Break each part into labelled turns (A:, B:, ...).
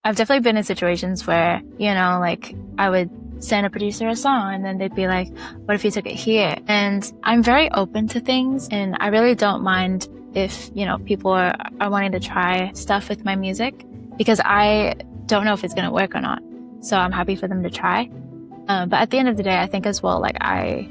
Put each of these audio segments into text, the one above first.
A: I've definitely been in situations where, like I would send a producer a song and then they'd be like, what if you took it here? And I'm very open to things and I really don't mind if, people are wanting to try stuff with my music because I don't know if it's going to work or not. So I'm happy for them to try. But at the end of the day, I think as well, like I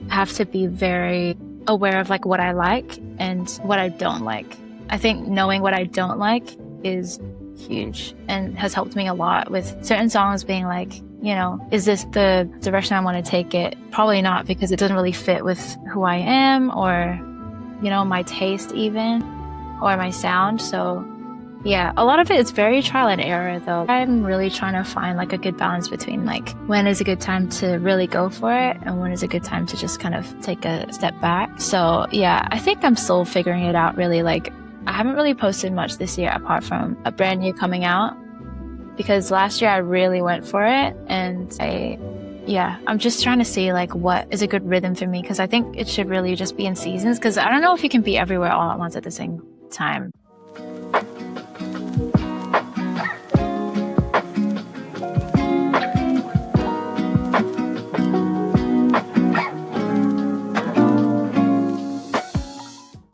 A: have to be very aware of like what I like and what I don't like. I think knowing what I don't like is huge and has helped me a lot with certain songs being like, is this the direction I want to take it? Probably not, because it doesn't really fit with who I am or, my taste even, or my sound. So yeah, a lot of it is very trial and error though. I'm really trying to find like a good balance between like when is a good time to really go for it and when is a good time to just kind of take a step back. So yeah, I think I'm still figuring it out really. Like I haven't really posted much this year apart from a brand new coming out because last year I really went for it and I'm just trying to see like what is a good rhythm for me because I think it should really just be in seasons because I don't know if you can be everywhere all at once at the same time.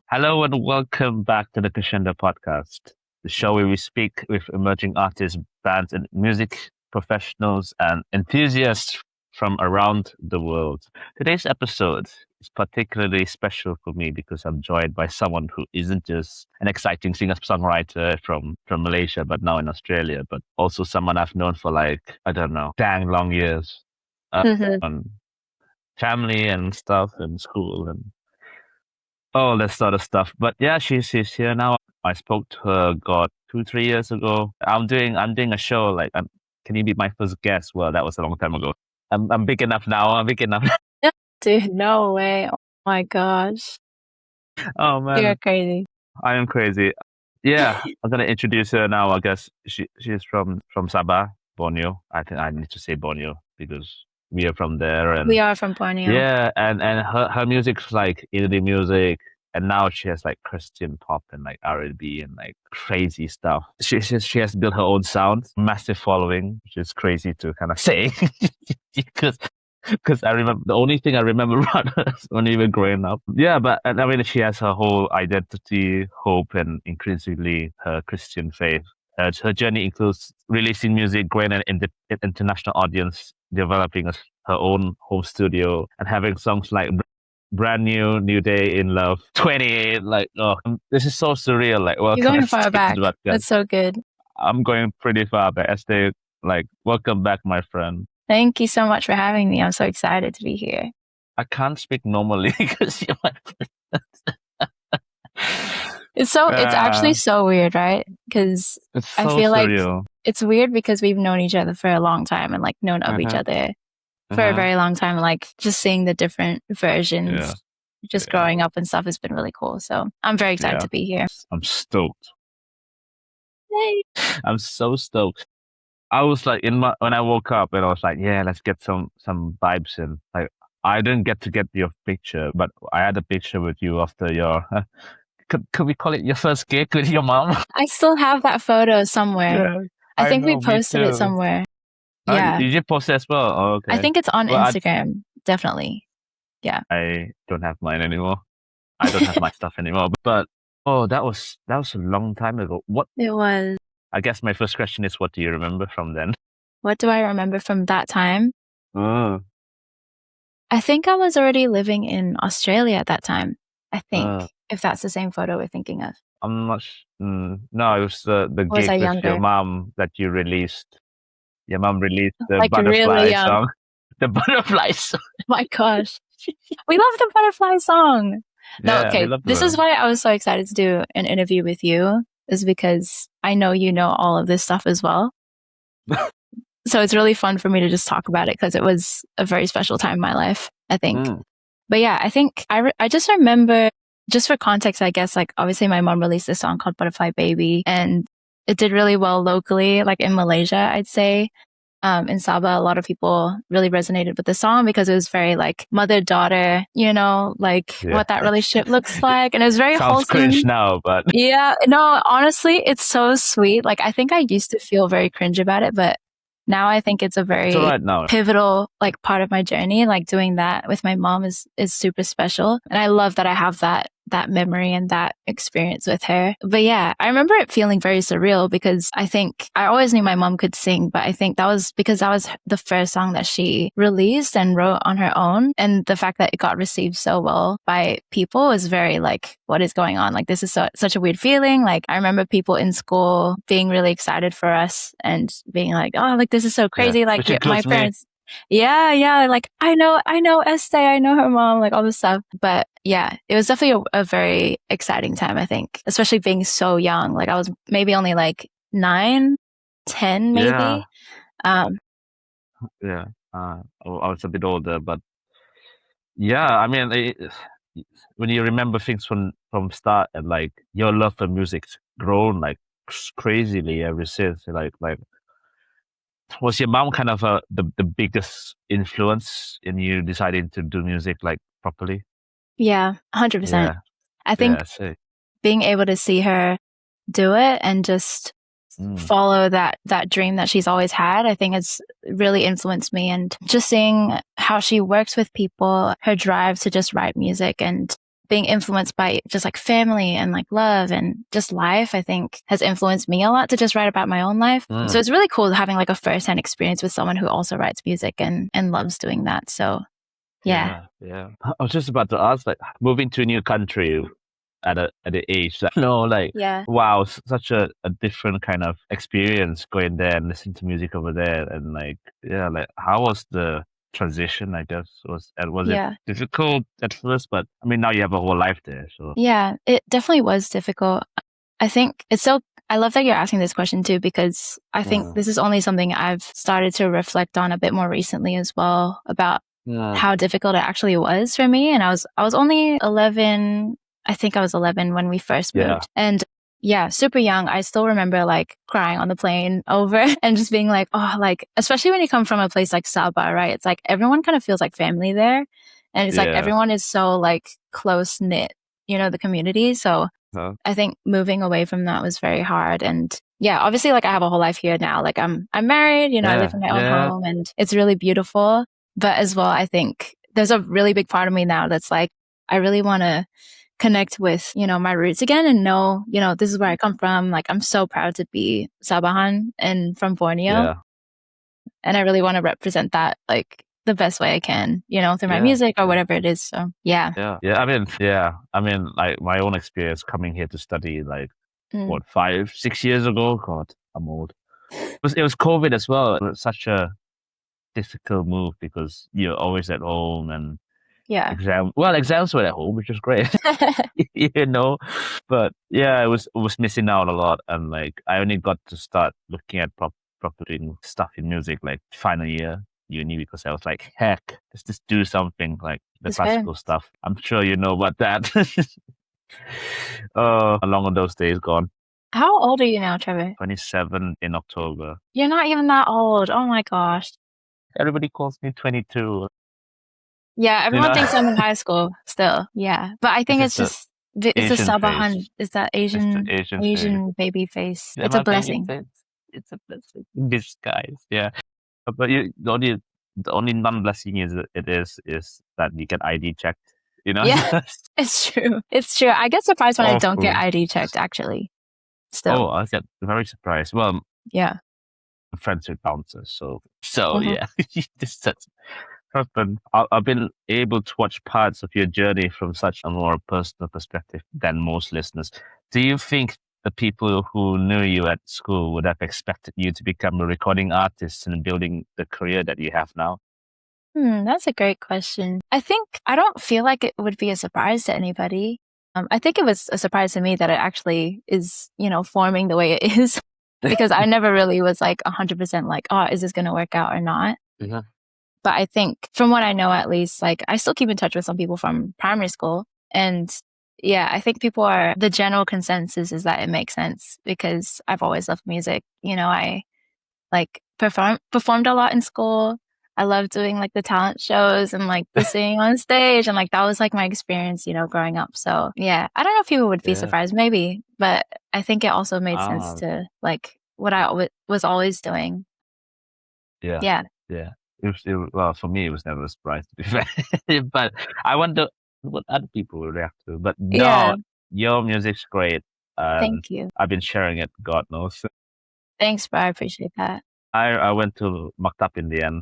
B: Hello and welcome back to the Crescendo Podcast, the show where we speak with emerging artists, bands, and music professionals and enthusiasts from around the world. Today's episode is particularly special for me because I'm joined by someone who isn't just an exciting singer-songwriter from Malaysia, but now in Australia, but also someone I've known for dang long years. On family and stuff and school and all that sort of stuff. But yeah, she's here now. I spoke to her, 2-3 years ago. I'm doing a show. Can you be my first guest? Well, that was a long time ago. I'm big enough now. I'm big enough.
A: Dude, no way. Oh my gosh.
B: Oh man,
A: You're crazy.
B: I am crazy. Yeah, I'm gonna introduce her now. I guess she's from Sabah, Borneo. I think I need to say Borneo because we are from there. And
A: we are from Borneo.
B: Yeah, and her music's like indie music, and now she has like Christian pop and like R&B and like crazy stuff. She has built her own sound, massive following, which is crazy to kind of say because I remember the only thing I remember about her is when we were growing up. Yeah, but I mean she has her whole identity, hope, and increasingly her Christian faith. Her journey includes releasing music, growing an international audience, developing her own home studio, and having songs like Brand New Day, In Love, 28. This is so surreal. Like, welcome.
A: You're going far back. That's so good.
B: I'm going pretty far back. Estee, welcome back, my friend.
A: Thank you so much for having me. I'm so excited to be here.
B: I can't speak normally because you're my friend.
A: It's actually so weird, right? Because I feel surreal. Like it's weird because we've known each other for a long time and like known of each other for a very long time. Like just seeing the different versions, growing up and stuff has been really cool. So I'm very excited to be here.
B: I'm stoked.
A: Yay.
B: I'm so stoked. I was like when I woke up and I was like, yeah, let's get some vibes in. Like I didn't get your picture, but I had a picture with you after your. Could we call it your first gig with your mom?
A: I still have that photo somewhere. Yeah, I think we posted it somewhere. Yeah.
B: Did you post it as well? Oh, okay.
A: I think it's on Instagram. Definitely. Yeah.
B: I don't have mine anymore. I don't have my stuff anymore. But that was a long time ago. What?
A: It was.
B: I guess my first question is, what do you remember from then?
A: What do I remember from that time?
B: Oh.
A: I think I was already living in Australia at that time. I think. If that's the same photo we're thinking of.
B: I'm not no, it was the gig with your mom that you released. Your mom released the Butterfly song. The Butterfly song.
A: Oh my gosh. We love the Butterfly song. No, okay. This is why I was so excited to do an interview with you, is because I know you know all of this stuff as well. So it's really fun for me to just talk about it because it was a very special time in my life, I think. But yeah, I think I just remember. Just for context, I guess, like, obviously my mom released this song called Butterfly Baby and it did really well locally, like in Malaysia, I'd say. in Sabah, a lot of people really resonated with the song because it was very like mother-daughter, like what that relationship looks like. And it was very
B: Sounds
A: wholesome.
B: cringe now, but
A: Yeah, no, honestly, it's so sweet. Like, I think I used to feel very cringe about it, but now I think it's a
B: it's
A: very
B: alright now.
A: pivotal like part of my journey. Like doing that with my mom is super special. And I love that I have that memory and that experience with her. But yeah, I remember it feeling very surreal because I think I always knew my mom could sing, but I think that was because that was the first song that she released and wrote on her own. And the fact that it got received so well by people was very like, what is going on? Like, this is such a weird feeling. Like, I remember people in school being really excited for us and being like, oh, like, this is so crazy. Like,
B: which
A: my
B: includes me.
A: parents. Yeah. Like, I know Estee, I know her mom, like all this stuff. But yeah, it was definitely a very exciting time, I think, especially being so young. Like, I was maybe only like 9, 10, maybe.
B: Yeah. I was a bit older, but yeah, I mean, when you remember things from start and like your love for music's grown like crazily ever since. Like, was your mom kind of the biggest influence in you deciding to do music like properly?
A: Yeah, 100%.
B: Yeah,
A: I think
B: yeah, I see.
A: being able to see her do it and just
B: Mm.
A: follow that dream that she's always had, I think it's really influenced me. And just seeing how she works with people, her drive to just write music and being influenced by just like family and like love and just life, I think has influenced me a lot to just write about my own life. So it's really cool having like a first-hand experience with someone who also writes music and loves doing that. So yeah.
B: I was just about to ask, like, moving to a new country at the age, like, like,
A: Yeah.
B: wow, such a different kind of experience going there and listening to music over there, and like, yeah, like, how was the transition? I guess was it
A: Yeah.
B: difficult at first? But I mean, now you have a whole life there, so
A: Yeah, it definitely was difficult. I think I love that you're asking this question too, because I think this is only something I've started to reflect on a bit more recently as well about how difficult it actually was for me. And I was only 11. I think I was 11 when we first moved.
B: yeah,
A: And yeah, super young. I still remember like crying on the plane over and just being like, oh, like, especially when you come from a place like Sabah, right? It's like everyone kind of feels like family there. And it's like
B: yeah.
A: everyone is so like close knit, the community. So I think moving away from that was very hard. And yeah, obviously like I have a whole life here now. Like I'm married, I live in my own home and it's really beautiful. But as well, I think there's a really big part of me now that's like, I really want to connect with, my roots again and know, this is where I come from. Like I'm so proud to be Sabahan and from Borneo.
B: Yeah.
A: And I really want to represent that like the best way I can, through my music or whatever it is. So yeah.
B: I mean, like my own experience coming here to study, like what 5, 6 years ago. God, I'm old. It was COVID as well. It was such a difficult move because you're always at home and
A: Yeah.
B: exams were at home, which was great, But yeah, I was missing out a lot, and like I only got to start looking at proper doing stuff in music like final year uni because I was like, heck, let's just do something like the classical stuff. I'm sure you know about that. Along of those days gone.
A: How old are you now, Trevor?
B: 27 in October.
A: You're not even that old. Oh my gosh.
B: Everybody calls me 22.
A: Yeah, everyone thinks I'm in high school still. Yeah, but I think it's just it's a Sabahan. It's that Asian baby face.
B: Yeah,
A: it's a blessing.
B: It's a blessing in disguise. Yeah, but the only non-blessing is that you get ID checked.
A: Yeah, it's true. It's true. I get surprised when I don't get ID checked. Actually, still.
B: Oh, I get very surprised. Well,
A: yeah,
B: I'm friends with bouncers, so yeah, this that's happened. I've been able to watch parts of your journey from such a more personal perspective than most listeners. Do you think the people who knew you at school would have expected you to become a recording artist and building the career that you have now?
A: That's a great question. I don't feel like it would be a surprise to anybody. I think it was a surprise to me that it actually is, forming the way it is because I never really was like 100% like, oh, is this going to work out or not?
B: Yeah.
A: But I think from what I know, at least, like I still keep in touch with some people from primary school. And yeah, I think the general consensus is that it makes sense because I've always loved music. I like performed a lot in school. I loved doing like the talent shows and like the singing on stage, and like that was like my experience, growing up. So yeah, I don't know if people would be
B: Yeah.
A: surprised, maybe, but I think it also made sense
B: Ah,
A: to like what I was always doing.
B: yeah.
A: Yeah.
B: Yeah. Well, for me, it was never a surprise to be fair. But I wonder what other people will react to. But
A: Yeah.
B: no, your music's great. And
A: Thank you.
B: I've been sharing it, God knows.
A: Thanks, bro. I appreciate that.
B: I went to Maktab in the end.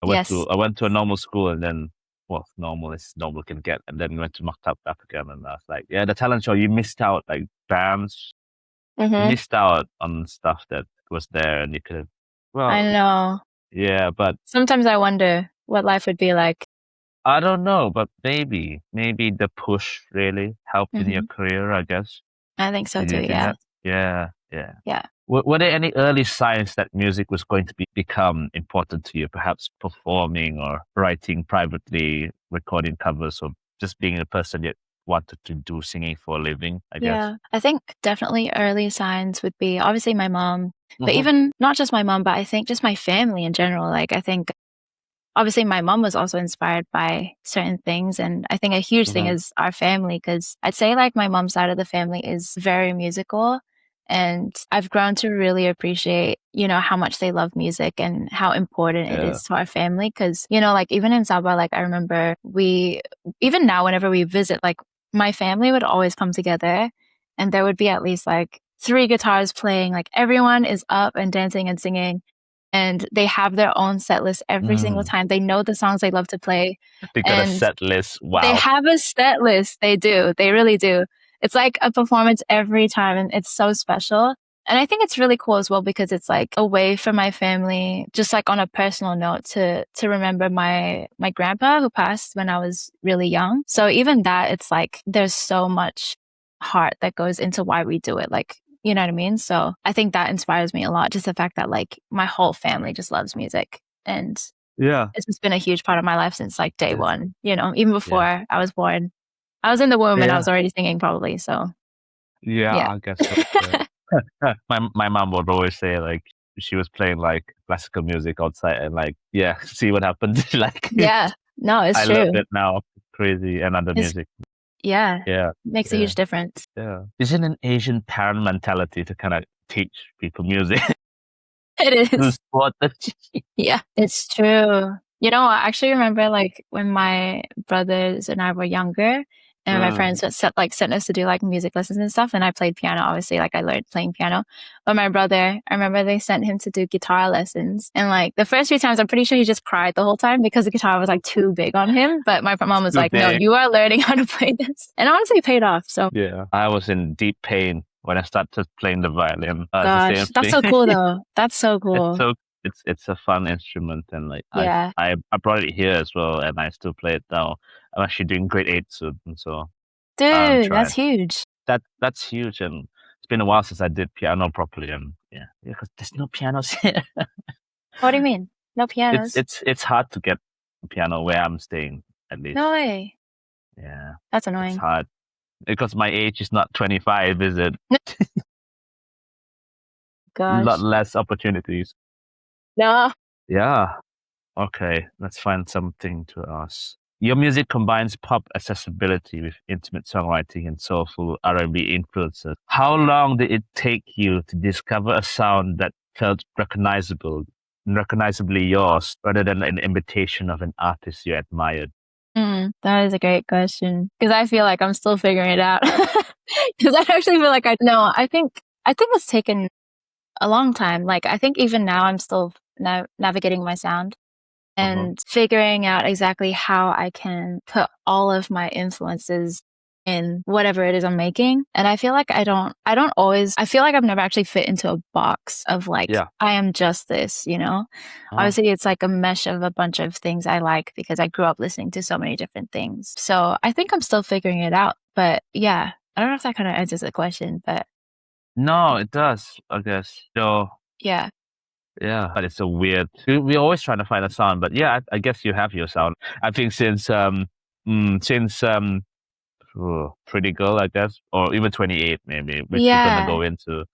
A: Yes.
B: I went to a normal school and then, well, normal as normal can get, and then went to Maktab again, and I was like, yeah, the talent show, you missed out, like bands, you
A: Mm-hmm.
B: missed out on stuff that was there, and you could have,
A: I
B: well,
A: know.
B: yeah, but
A: Sometimes I wonder what life would be like.
B: I don't know, but maybe the push really helped in your
A: Hmm.
B: career, I guess.
A: I think so
B: Did you
A: too.
B: think
A: Yeah.
B: that? Yeah, yeah.
A: Yeah.
B: Were there any early signs that music was going to become important to you? Perhaps performing or writing privately, recording covers, or just being a person that wanted to do singing for a living, I guess.
A: Yeah. I think definitely early signs would be obviously my mom, but
B: Hmm.
A: even not just my mom, but I think just my family in general. Like, I think obviously my mom was also inspired by certain things. And I think a huge thing
B: Hmm.
A: is our family, because I'd say like my mom's side of the family is very musical. And I've grown to really appreciate, how much they love music and how important it
B: Yeah.
A: is to our family. Cause, like even in Sabah, like I remember even now, whenever we visit, like my family would always come together and there would be at least like three guitars playing, like everyone is up and dancing and singing, and they have their own set list every single
B: Mm.
A: time. They know the songs they love to play,
B: They got a
A: and
B: set list.
A: they
B: Wow.
A: have a set list. They do. They really do. It's like a performance every time, and it's so special. And I think it's really cool as well because it's like a way for my family, just like on a personal note, to remember my grandpa who passed when I was really young. So even that, it's like there's so much heart that goes into why we do it. Like, you know what I mean? So I think that inspires me a lot. Just the fact that like my whole family just loves music, and
B: Yeah.
A: it's just been a huge part of my life since like day
B: Yes.
A: one, even
B: Yeah.
A: before I was born. I was in the womb and I
B: Yeah.
A: was already singing probably. So
B: Yeah,
A: yeah.
B: I guess so. Yeah. My mom would always say like she was playing like classical music outside and like yeah, see what happened. Like
A: Yeah. No, it's
B: I love
A: true.
B: it now. Crazy and other
A: It's
B: music.
A: yeah.
B: Yeah,
A: Makes a
B: yeah,
A: huge difference.
B: yeah. Is it an Asian parent mentality to kind of teach people music?
A: It
B: To
A: is.
B: sport the
A: Yeah, it's true. I actually remember like when my brothers and I were younger and my
B: Mm.
A: parents would sent us to do like music lessons and stuff, and I played piano, obviously, like I learned playing piano. But my brother, I remember they sent him to do guitar lessons, and like the first few times I'm pretty sure he just cried the whole time because the guitar was like too big on him. But my mom was
B: Too
A: like, "No,
B: big.
A: you are learning how to play this." And honestly it paid off. So
B: Yeah. I was in deep pain when I started playing the violin. It's the same
A: gosh, that's
B: thing.
A: so cool though. That's so
B: It's
A: cool.
B: so it's a fun instrument and like
A: Yeah.
B: I brought it here as well and I still play it now. I'm actually doing grade 8 soon, and so I'm
A: Dude, that's
B: trying.
A: huge.
B: That's huge, and it's been a while since I did piano properly, and yeah, because there's no pianos here.
A: What do you mean? No pianos?
B: It's hard to get a piano where I'm staying, at
A: No
B: least.
A: way.
B: Yeah,
A: That's
B: it's
A: annoying.
B: hard because my age is not 25, is it? Lot
A: Gosh.
B: less opportunities.
A: No.
B: Yeah. Okay, let's find something to ask. Your music combines pop accessibility with intimate songwriting and soulful R&B influences. How long did it take you to discover a sound that felt recognizably yours, rather than an imitation of an artist you admired?
A: That is a great question because I feel like I'm still figuring it out. Because I actually feel like I no, I think it's taken a long time. Like I think even now I'm still navigating my sound
B: Uh-huh.
A: and figuring out exactly how I can put all of my influences in whatever it is I'm making. And I feel like I don't always, I feel like I've never actually fit into a box of like,
B: Yeah.
A: I am just this.
B: Huh?
A: Obviously, it's like a mesh of a bunch of things I like because I grew up listening to so many different things. So I think I'm still figuring it out. But yeah, I don't know if that kind of answers the question, but
B: No, it does, I guess. So,
A: yeah.
B: yeah, but it's so weird. We're always trying to find a sound, but yeah, I guess you have your sound. I think since Pretty Girl, I guess, or even 28 maybe, which we're gonna
A: Yeah.
B: go into.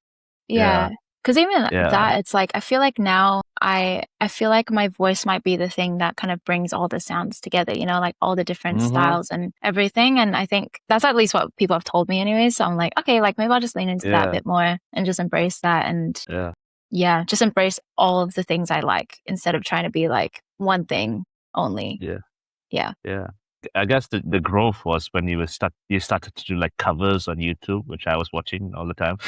A: Yeah.
B: Yeah.
A: Because even
B: Yeah.
A: that, it's like, I feel like now I feel like my voice might be the thing that kind of brings all the sounds together, you know, like all the different styles and everything. And I think that's at least what people have told me anyways. So I'm like, okay, like maybe I'll just lean into that a bit more and just embrace that. And
B: Yeah.
A: just embrace all of the things I like instead of trying to be like one thing only.
B: Yeah.
A: Yeah.
B: Yeah. I guess the growth was when you started to do like covers on YouTube, which I was watching all the time.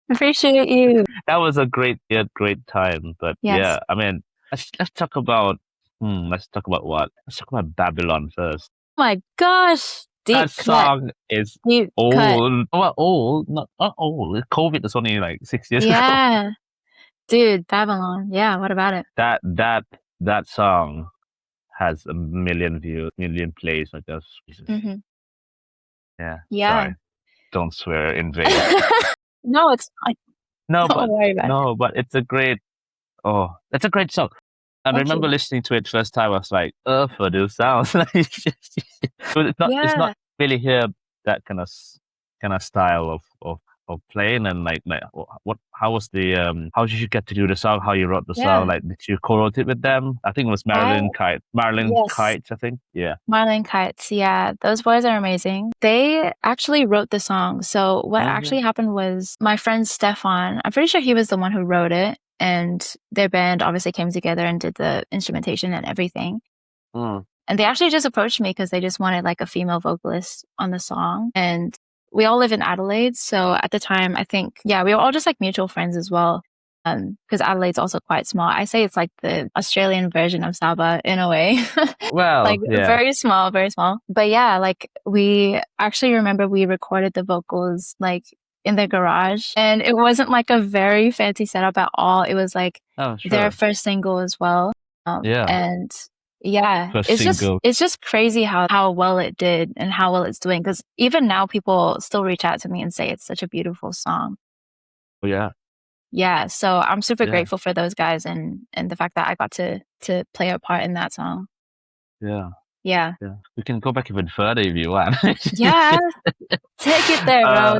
A: Appreciate you.
B: That was a great time. But
A: Yes.
B: yeah, I mean, let's talk about let's talk about what? Let's talk about Babylon first.
A: Oh my gosh. Deep
B: That
A: cut.
B: song is
A: Deep cut.
B: old. Well, old, not old. COVID is only like 6 years ago.
A: Yeah. Dude, Babylon. Yeah, what about it?
B: That song has a million views, million plays, I guess. Yeah.
A: Yeah.
B: Sorry. Don't swear in vain.
A: No, it's fine.
B: No,
A: Don't worry about it.
B: but it's a great song. I
A: Thank
B: remember
A: you.
B: listening to it first time. I was like, for those sounds. But it's not really here that kind of style of playing. And like how was the how did you get to do the song? How you wrote the song? Like, did you co-wrote it with them? I think it was Marilyn
A: Yes.
B: Kites, I think. Yeah.
A: Marlene Kites, yeah. Those boys are amazing. They actually wrote the song. So what actually happened was my friend Stefan, I'm pretty sure he was the one who wrote it. And their band obviously came together and did the instrumentation and everything. And they actually just approached me because they just wanted like a female vocalist on the song. And we all live in Adelaide. So at the time, I think, we were all just like mutual friends as well. Because Adelaide's also quite small. I say it's like the Australian version of Sabah in a way.
B: Well,
A: like very small, very small. But yeah, like we actually remember we recorded the vocals like in the garage, and it wasn't like a very fancy setup at all. It was like their first single as well. And it's just crazy how well it did and how well it's doing. Because even now people still reach out to me and say it's such a beautiful song.
B: Oh, yeah.
A: Yeah, so I'm super grateful for those guys and the fact that I got to play a part in that song.
B: Yeah.
A: Yeah.
B: We can go back even further if you want.
A: Yeah. Take it there, bro.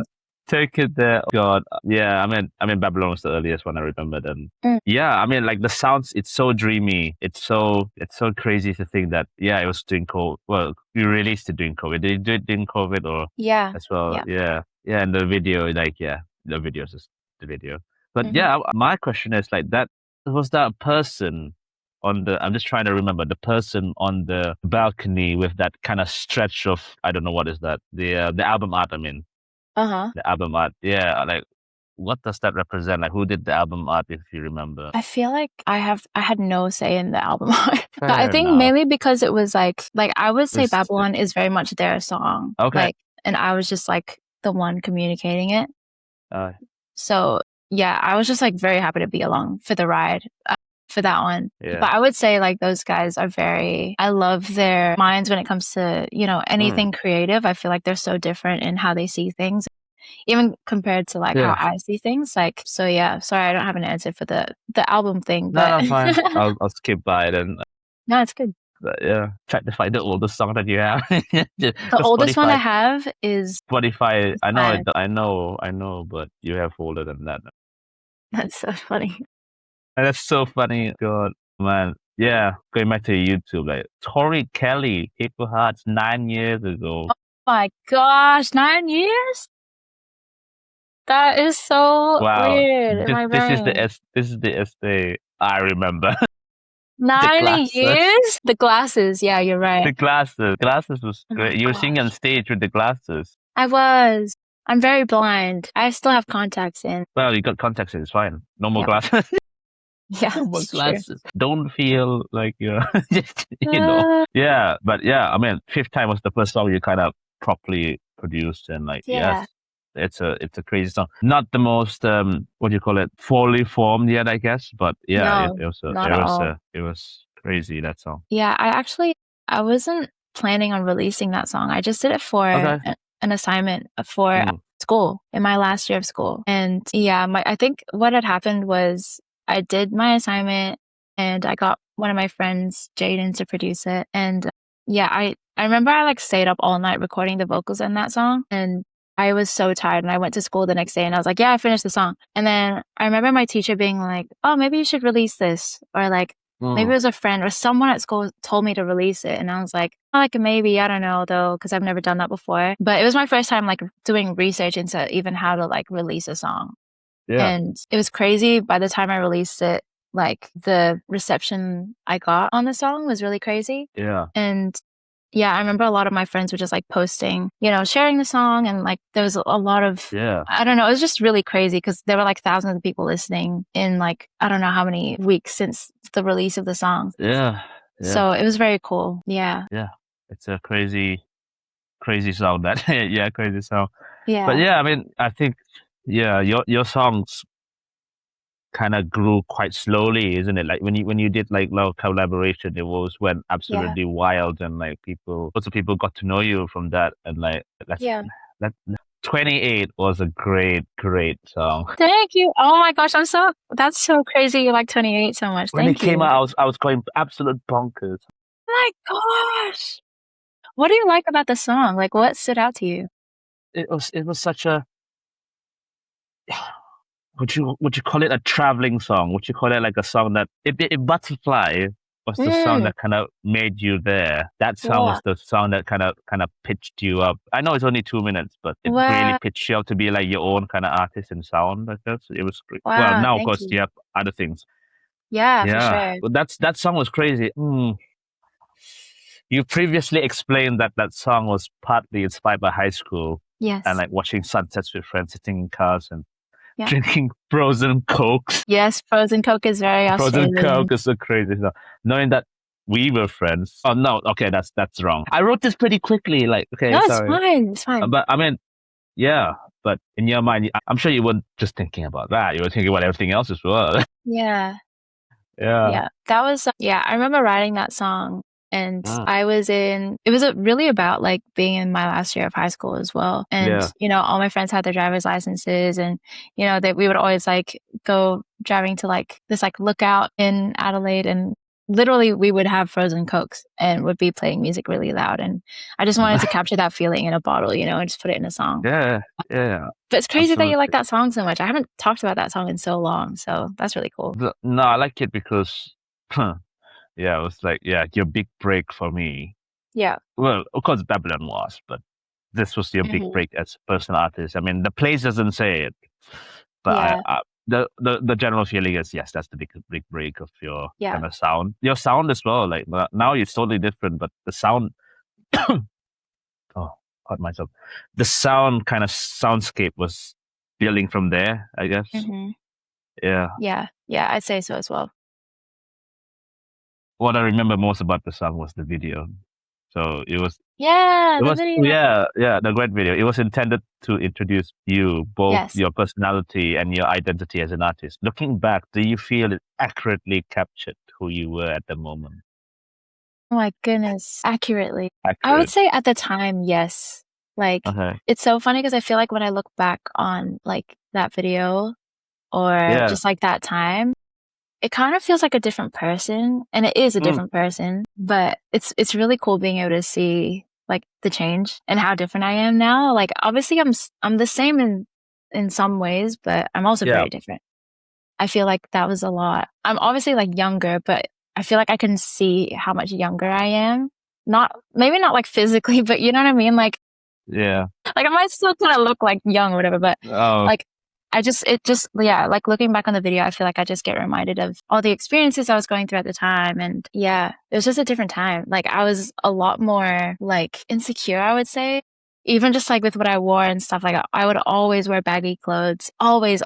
B: Take it there. God. Yeah, I mean Babylon was the earliest one I remembered. And yeah, I mean like the sounds, it's so dreamy. It's so crazy to think that it was during COVID. Well, we released it during COVID. Did you do it during COVID or as well? Yeah. Yeah, and the video, like the video is just the video. But my question is like was that person on the, I'm just trying to remember, the person on the balcony with that kind of stretch of, I don't know what is that, the album art, I mean. The album art. Yeah, like what does that represent? Like who did the album art, if you remember?
A: I feel like I had no say in the album art. But I think mainly because it was like I would say Babylon is very much their song.
B: Okay.
A: Like, and I was just like the one communicating it. So yeah, I was just like very happy to be along for the ride for that one.
B: Yeah.
A: But I would say like those guys are I love their minds when it comes to, anything creative. I feel like they're so different in how they see things, even compared to like how I see things. Like, so yeah, sorry, I don't have an answer for the album thing. But...
B: No, fine. I'll skip by it. And
A: no, it's good.
B: But yeah, try to find the oldest song that you have.
A: The oldest one I have is
B: Spotify. I know, but you have older than that.
A: That's so funny.
B: That's so funny. God, man. Yeah, going back to YouTube, like Tori Kelly, Paper Hearts, 9 years ago.
A: Oh my gosh, 9 years? That is so weird.
B: This is the Estee I remember.
A: 9 years? The glasses. Yeah, you're right.
B: The glasses was great. You were singing on stage with the glasses.
A: I was. I'm very blind. I still have contacts in.
B: Well, you got contacts in. It's fine. No more glasses.
A: Yeah,
B: no more glasses. Don't feel like you're, Yeah, but yeah, I mean, Fifth Time was the first song you kind of properly produced, and like, yes, it's a crazy song. Not the most what do you call it, fully formed yet, I guess, but yeah, it was crazy, that song. Yeah,
A: I wasn't planning on releasing that song. I just did it for an assignment for school in my last year of school. And I think what had happened was I did my assignment and I got one of my friends, Jaden, to produce it. And I remember I like stayed up all night recording the vocals in that song. And I was so tired and I went to school the next day and I was like, yeah, I finished the song. And then I remember my teacher being like, oh, maybe you should release this. Or like, maybe it was a friend or someone at school told me to release it. And I was like, maybe, I don't know though, because I've never done that before. But it was my first time like doing research into even how to like release a song.
B: Yeah.
A: And it was crazy. By the time I released it, like the reception I got on the song was really crazy.
B: Yeah.
A: And yeah, I remember a lot of my friends were just like posting, sharing the song. And like there was a lot of,
B: Yeah.
A: I don't know, it was just really crazy because there were like thousands of people listening in like, I don't know how many weeks since the release of the song.
B: Yeah.
A: So it was very cool. Yeah.
B: Yeah. It's a crazy song that crazy song.
A: Yeah.
B: But yeah, I mean, I think your songs kind of grew quite slowly, isn't it? Like when you did like love collaboration, it went absolutely wild, and like lots of people got to know you from that, and like that 28 was a great song.
A: Thank you. Oh my gosh, that's so crazy. You like 28 so much.
B: When it
A: Thank
B: came
A: you.
B: out, I was going absolute bonkers.
A: My gosh. What do you like about the song? Like what stood out to you?
B: It was such a would you call it a traveling song? Would you call it like a song that if Butterfly was the song that kind of made you there? That song was the song that kind of pitched you up. I know it's only 2 minutes, but it really pitched you up to be like your own kind of artist and sound. I guess it was great.
A: Wow,
B: well, now of
A: thank
B: course
A: you.
B: you have other things.
A: Yeah, for sure.
B: But that song was crazy. You previously explained that song was partly inspired by high school.
A: Yes.
B: And like watching sunsets with friends, sitting in cars and drinking frozen Cokes.
A: Yes, frozen Coke is very Australian.
B: Frozen Coke is so crazy. So, knowing that we were friends. Oh no, okay, that's wrong. I wrote this pretty quickly. Like, okay,
A: no,
B: sorry.
A: It's fine.
B: But I mean, yeah. But in your mind, I'm sure you weren't just thinking about that. You were thinking about everything else as well.
A: Yeah.
B: Yeah.
A: That was, I remember writing that song and it was really about like being in my last year of high school as well. And, all my friends had their driver's licenses and, we would always like go driving to like this like lookout in Adelaide and literally we would have frozen Cokes and would be playing music really loud. And I just wanted to capture that feeling in a bottle, and just put it in a song.
B: Yeah.
A: But it's crazy that you like that song so much. I haven't talked about that song in so long. So that's really cool.
B: No, I like it because, it was like, your big break for me.
A: Yeah.
B: Well, of course, Babylon was, but this was your big break as a personal artist. I mean, the place doesn't say it, but the general feeling is, yes, that's the big break of your kind of sound. Your sound as well. Like now it's totally different, but the sound, caught myself. The sound kind of soundscape was building from there, I guess. Yeah.
A: Yeah, I'd say so as well.
B: What I remember most about the song was the video. So it was the great video. It was intended to introduce you, both your personality and your identity as an artist. Looking back, do you feel it accurately captured who you were at the moment?
A: Oh my goodness, accurately. I would say at the time, yes. Like it's so funny because I feel like when I look back on like that video or just like that time, it kind of feels like a different person, and it is a different person, but it's really cool being able to see like the change and how different I am now. Like obviously I'm the same in some ways, but I'm also very different. I feel like that was a lot. I'm obviously like younger, but I feel like I can see how much younger I am. Maybe not like physically, but you know what I mean? Like like I might still kind of look like young or whatever, but like like looking back on the video, I feel like I just get reminded of all the experiences I was going through at the time. And it was just a different time. Like I was a lot more like insecure, I would say, even just like with what I wore and stuff. Like I would always wear baggy clothes, always.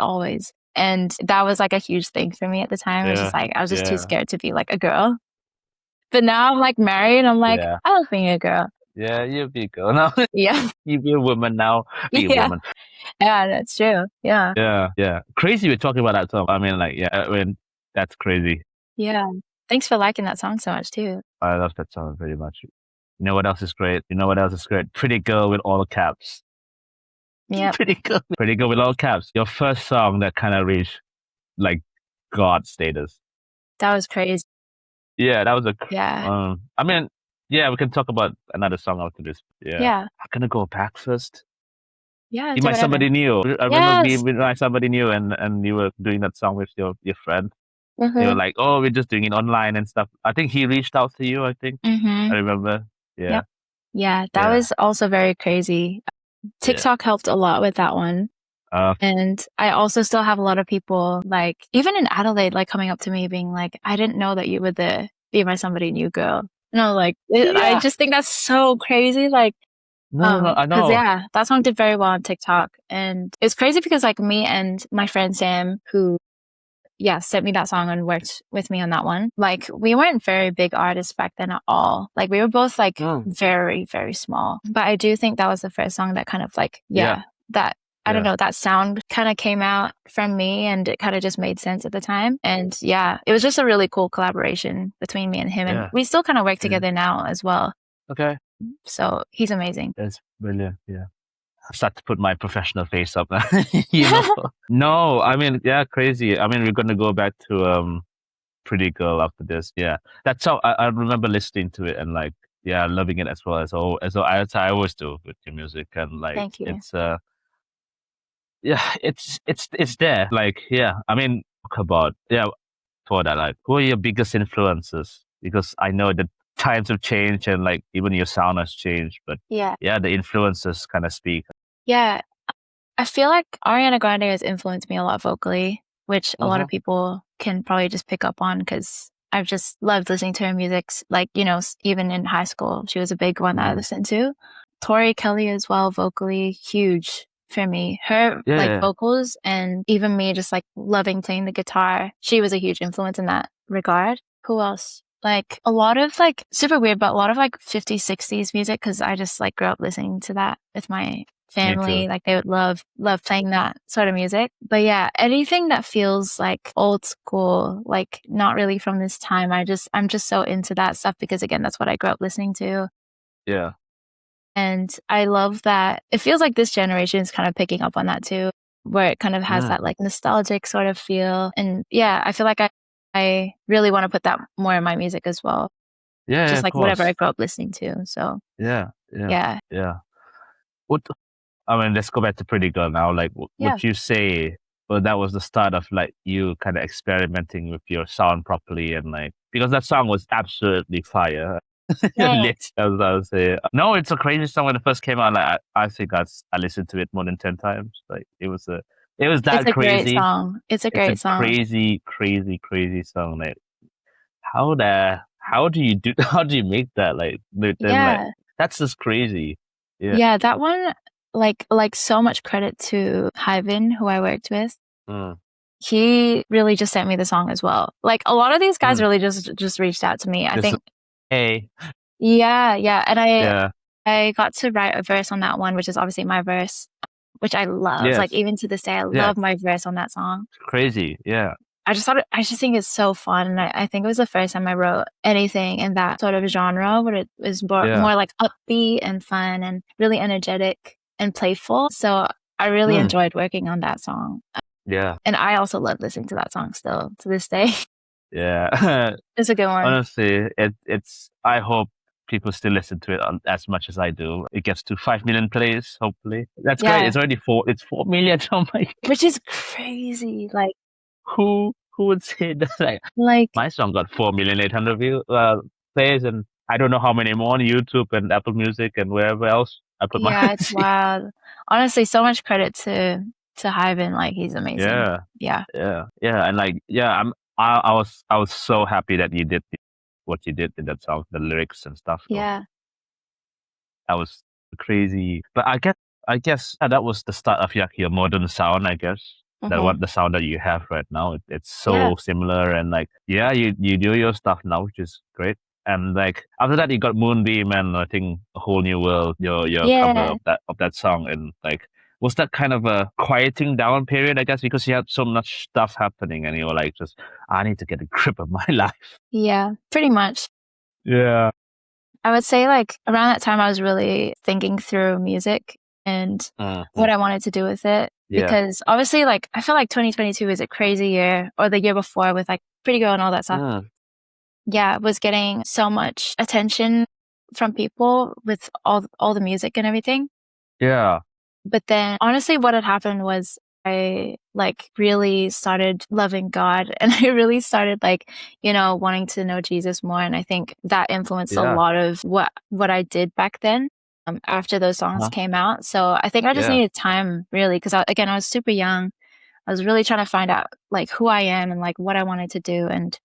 A: And that was like a huge thing for me at the time. It was just like, I was just too scared to be like a girl. But now I'm like married and I'm like, I love being a girl.
B: Yeah, you be a girl now.
A: Yeah.
B: You be a woman now. Be a woman.
A: Yeah, that's true. Yeah.
B: Yeah. Crazy we're talking about that song. I mean, like, that's crazy.
A: Yeah. Thanks for liking that song so much too.
B: I love that song very much. You know what else is great? Pretty Girl with all caps.
A: Yeah.
B: Pretty Girl with all caps. Your first song that kind of reached like God status.
A: That was crazy.
B: Yeah, that was I mean, we can talk about another song after this. Yeah. I'm gonna go back first.
A: Yeah,
B: Be
A: do
B: My
A: whatever.
B: Somebody New. I remember
A: Yes.
B: Be My Somebody New, and you were doing that song with your friend. You were
A: Mm-hmm.
B: like, oh, we're just doing it online and stuff. I think he reached out to you, I think.
A: Mm-hmm.
B: I remember. Yeah.
A: Yep. Yeah, that
B: Yeah.
A: was also very crazy.
B: Yeah.
A: TikTok helped a lot with that one.
B: Uh,
A: And I also still have a lot of people, like, even in Adelaide, like, coming up to me being like, I didn't know that you were the Be My Somebody New girl. And I'm like, I
B: yeah.
A: just think that's so crazy. Like,
B: No, I
A: cause
B: know.
A: yeah, that song did very well on TikTok. And it's crazy because like me and my friend Sam, who, yeah, sent me that song and worked with me on that one. Like, we weren't very big artists back then at all. Like, we were both like
B: Mm.
A: very, very small. But I do think that was the first song that kind of like,
B: Yeah.
A: that, I don't
B: Yeah.
A: know, that sound kind of came out from me and it kind of just made sense at the time. And yeah, it was just a really cool collaboration between me and him. And
B: Yeah.
A: we still kind of work
B: Yeah.
A: together now as well.
B: Okay.
A: So he's amazing.
B: That's brilliant. Yeah. I start to put my professional face up. You know. No, I mean, yeah, crazy. I mean, we're gonna go back to Pretty Girl after this. Yeah. That's how I remember listening to it and like, yeah, loving it as well as I always do with your music. And like
A: Thank you.
B: it's yeah, it's there. Like, yeah. I mean, talk about for that, like, who are your biggest influences? Because I know that times have changed and like even your sound has changed, but
A: Yeah.
B: yeah, the influences kind of speak.
A: Yeah. I feel like Ariana Grande has influenced me a lot vocally, which a lot of people can probably just pick up on because I've just loved listening to her music. Like, you know, even in high school, she was a big one that I listened to. Tori Kelly as well, vocally, huge for me. Her
B: Yeah,
A: like
B: yeah.
A: vocals and even me just like loving playing the guitar. She was a huge influence in that regard. Who else? Like a lot of like super weird, but a lot of like 50s, 60s music because I just like grew up listening to that with my
B: Me
A: family.
B: too.
A: Like they would love playing that sort of music. But yeah, anything that feels like old school, like not really from this time. I'm just so into that stuff because again, that's what I grew up listening to.
B: Yeah.
A: And I love that it feels like this generation is kind of picking up on that too, where it kind of has that like nostalgic sort of feel. And yeah, I feel like I really want to put that more in my music as well.
B: Yeah, yeah,
A: Just
B: of
A: like whatever I
B: course.
A: grew up listening to. So
B: Yeah, yeah,
A: yeah.
B: yeah. What I mean, let's go back to Pretty Girl now. Like,
A: Yeah.
B: would you say, well, that was the start of like you kind of experimenting with your sound properly and like because that song was absolutely fire.
A: Thanks.
B: As I would say, no, it's a crazy song when it first came out. Like, I think I listened to it more than 10 times. Like, it was
A: It's
B: that
A: a great
B: crazy.
A: song. It's a
B: It's a
A: great song.
B: crazy, crazy, crazy song. Like, how do you do? How do you make that? Like, then like
A: Yeah.
B: that's just crazy. Yeah.
A: Yeah, that one, like so much credit to Hyven, who I worked with.
B: Mm.
A: He really just sent me the song as well. Like a lot of these guys really just reached out to me. I
B: This is
A: think,
B: hey.
A: yeah. And
B: Yeah.
A: I got to write a verse on that one, which is obviously my verse, which I love. Like
B: Yes.
A: even to this day, I
B: Yeah.
A: love my verse on that song.
B: Crazy. Yeah.
A: I just think it's so fun. And I think it was the first time I wrote anything in that sort of genre where it was
B: Yeah.
A: more like upbeat and fun and really energetic and playful. So I really enjoyed working on that song.
B: Yeah.
A: And I also love listening to that song still to this day.
B: Yeah.
A: It's a good one.
B: Honestly, it's. I hope people still listen to it as much as I do. It gets to 5 million plays. Hopefully, that's great.
A: Yeah.
B: It's already 4. It's 4 million. Oh my!
A: Which is crazy. Like,
B: Who would say that? Like my song got 4,800,000 plays, and I don't know how many more on YouTube and Apple Music and wherever else I put my.
A: yeah, it's wild. Honestly, so much credit to Hyven. Like, he's amazing.
B: Yeah.
A: Yeah.
B: Yeah, and like, yeah, I was so happy that you did what you did in that song, the lyrics and stuff. So
A: Yeah.
B: that was crazy. But I guess that was the start of your modern sound. I guess that what the sound that you have right now. It's so similar and like, yeah, you do your stuff now, which is great. And like after that, you got Moonbeam and I think A Whole New World, your cover of that song, and like. Was that kind of a quieting down period, I guess, because you had so much stuff happening and you were like, just, I need to get a grip of my life.
A: Yeah, pretty much.
B: Yeah.
A: I would say like around that time, I was really thinking through music and what I wanted to do with it.
B: Yeah.
A: Because obviously, like, I feel like 2022 is a crazy year, or the year before with like Pretty Girl and all that stuff. Yeah, was getting so much attention from people with all the music and everything.
B: Yeah.
A: But then honestly, what had happened was I like really started loving God and I really started like, wanting to know Jesus more. And I think that influenced a
B: Yeah.
A: lot of what I did back then. After those songs
B: Uh-huh.
A: came out. So I think I just
B: Yeah.
A: needed time really because again, I was super young. I was really trying to find out like who I am and like what I wanted to do and